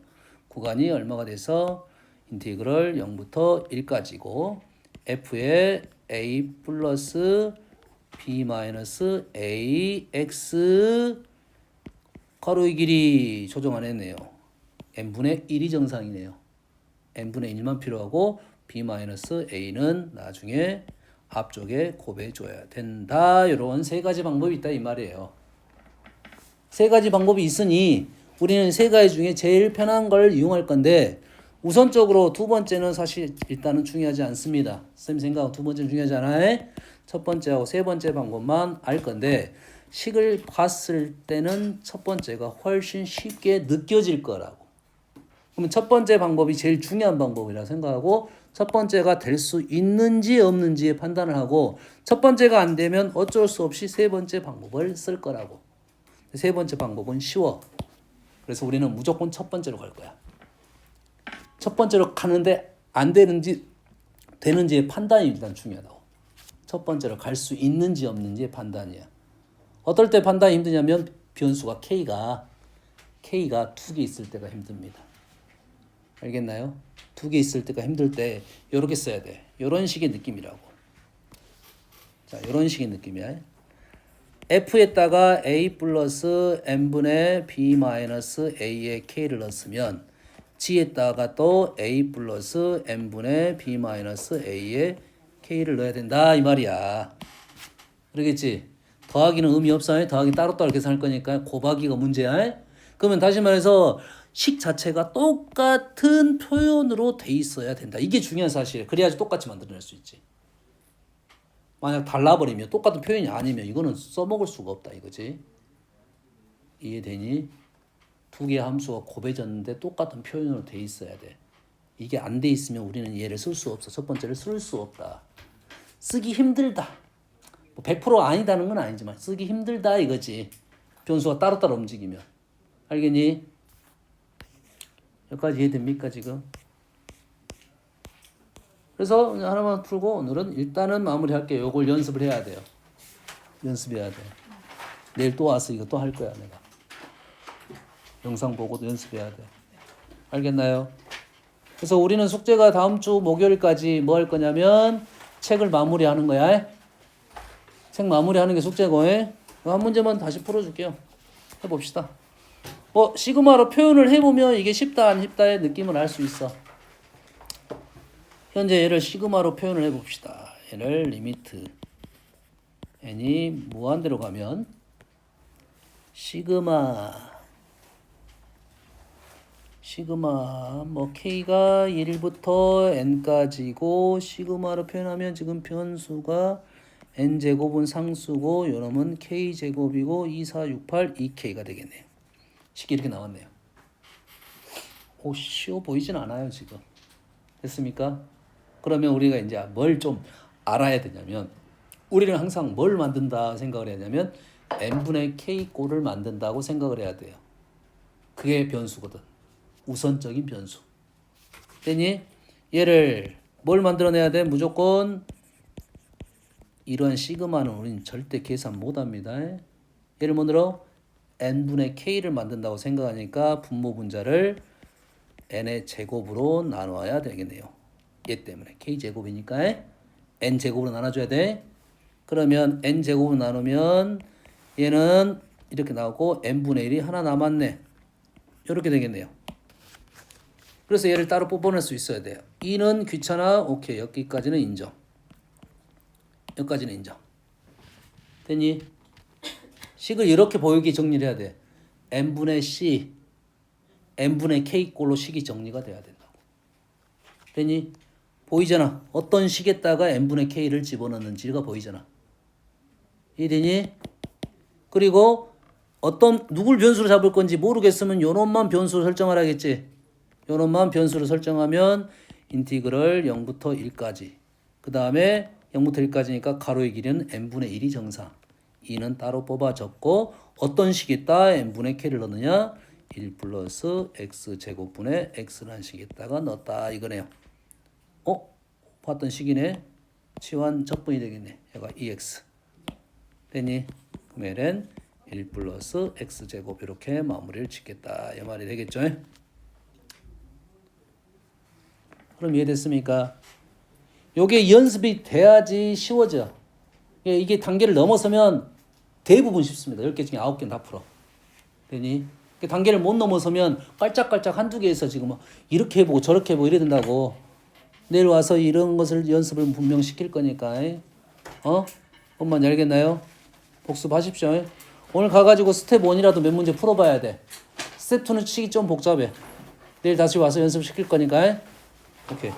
[SPEAKER 1] 구간이 얼마가 돼서 인티그럴 0부터 1까지고 f의 a 플러스 b 마이너스 ax 가로의 길이 조정 안 했네요. n분의 1이 정상이네요. n분의 1만 필요하고 b 마이너스 a는 나중에 앞쪽에 곱해줘야 된다. 이런 세 가지 방법이 있다 이 말이에요. 세 가지 방법이 있으니 우리는 세 가지 중에 제일 편한 걸 이용할 건데, 우선적으로 두 번째는 사실 일단은 중요하지 않습니다. 선생님 생각은 두 번째는 중요하지 않아요. 첫 번째하고 세 번째 방법만 알 건데, 식을 봤을 때는 첫 번째가 훨씬 쉽게 느껴질 거라고. 그러면 첫 번째 방법이 제일 중요한 방법이라 생각하고 첫 번째가 될 수 있는지 없는지의 판단을 하고 첫 번째가 안 되면 어쩔 수 없이 세 번째 방법을 쓸 거라고. 세 번째 방법은 쉬워. 그래서 우리는 무조건 첫 번째로 갈 거야. 첫 번째로 가는데 안 되는지 되는지의 판단이 일단 중요하다고. 첫 번째로 갈 수 있는지 없는지의 판단이야. 어떨 때 판단이 힘드냐면 변수가 K가 두 개 있을 때가 힘듭니다. 알겠나요? 두 개 있을 때가 힘들 때 이렇게 써야 돼. 이런 식의 느낌이라고. 자, 이런 식의 느낌이야. F에다가 A 플러스 N분의 B 마이너스 A의 K를 넣었으면 G에다가 또 A 플러스 N분의 B 마이너스 A의 K를 넣어야 된다 이 말이야. 그러겠지? 더하기는 의미 없어. 더하기 따로따로 계산할 거니까 곱하기가 문제야. 그러면 다시 말해서 식 자체가 똑같은 표현으로 돼 있어야 된다. 이게 중요한 사실이에요. 그래야지 똑같이 만들어낼 수 있지. 만약 달라버리면 똑같은 표현이 아니면 이거는 써먹을 수가 없다 이거지. 이해되니? 두 개의 함수가 곱해졌는데 똑같은 표현으로 돼 있어야 돼. 이게 안 돼 있으면 우리는 얘를 쓸 수 없어. 첫 번째를 쓸 수 없다. 쓰기 힘들다. 뭐 100% 아니다는 건 아니지만 쓰기 힘들다 이거지. 변수가 따로따로 움직이면. 알겠니? 여기까지 이해됩니까 지금? 그래서 하나만 풀고 오늘은 일단은 마무리할게요. 요걸 연습을 해야 돼요. 연습해야 돼. 내일 또 와서 이거 또 할 거야 내가. 영상 보고도 연습해야 돼. 알겠나요? 그래서 우리는 숙제가 다음 주 목요일까지 뭐 할 거냐면 책을 마무리하는 거야. 책 마무리하는 게 숙제고. 한 문제만 다시 풀어줄게요. 해봅시다. 시그마로 표현을 해보면 이게 쉽다 안 쉽다의 느낌을 알 수 있어. 현재 얘를 시그마로 표현을 해봅시다. 얘를 리미트 n이 무한대로 가면 시그마 뭐 k가 1부터 n까지고 시그마로 표현하면 지금 변수가 n제곱은 상수고 요놈은 k제곱이고 2, 4, 6, 8, 2k가 되겠네요. 식이 이렇게 나왔네요. 쉬워 보이진 않아요 지금. 됐습니까? 그러면 우리가 이제 뭘 좀 알아야 되냐면 우리는 항상 뭘 만든다 생각을 해야 되냐면 n분의 k 꼴을 만든다고 생각을 해야 돼요. 그게 변수거든. 우선적인 변수. 됐니? 얘를 뭘 만들어내야 돼? 무조건 이런 시그마는 우리는 절대 계산 못합니다. 얘를 뭐로 n분의 k를 만든다고 생각하니까 분모 분자를 n의 제곱으로 나눠야 되겠네요. 얘 때문에 k제곱이니까 n제곱으로 나눠줘야 돼. 그러면 n제곱으로 나누면 얘는 이렇게 나오고 n분의 1이 하나 남았네. 이렇게 되겠네요. 그래서 얘를 따로 뽑아낼 수 있어야 돼요. 2는 귀찮아. 오케이. 여기까지는 인정. 여기까지는 인정. 됐니? 식을 이렇게 보이게 정리를 해야 돼. n분의 c, n분의 k 꼴로 식이 정리가 돼야 된다고. 됐니? 보이잖아. 어떤 식에다가 n분의 k를 집어넣는지가 보이잖아. 이해되니? 그리고 누굴 변수로 잡을 건지 모르겠으면 요놈만 변수로 설정하라겠지. 요놈만 변수로 설정하면 인티그럴 0부터 1까지. 그 다음에 0부터 1까지니까 가로의 길이는 n분의 1이 정상. 2는 따로 뽑아 적고 어떤 식에다 n분의 k를 넣느냐? 1 플러스 x제곱분의 x라는 식에다가 넣었다 이거네요. 봤던 식이네. 치환 적분이 되겠네. 얘가 2x. 됐니? 그러면 1 플러스 x제곱 이렇게 마무리를 짓겠다. 이 말이 되겠죠? 그럼 이해됐습니까? 요게 연습이 돼야지 쉬워져. 이게 단계를 넘어서면 대부분 쉽습니다. 10개 중에 9개는 다 풀어. 되니? 단계를 못 넘어서면 깔짝깔짝 한두 개에서 지금 이렇게 해보고 저렇게 해보고 이래야 된다고. 내일 와서 이런 것을 연습을 분명 시킬 거니까. 엄마 알겠나요? 복습하십시오. 오늘 가가지고 스텝 1이라도 몇 문제 풀어봐야 돼. 스텝 2는 치기 좀 복잡해. 내일 다시 와서 연습시킬 거니까. 오케이.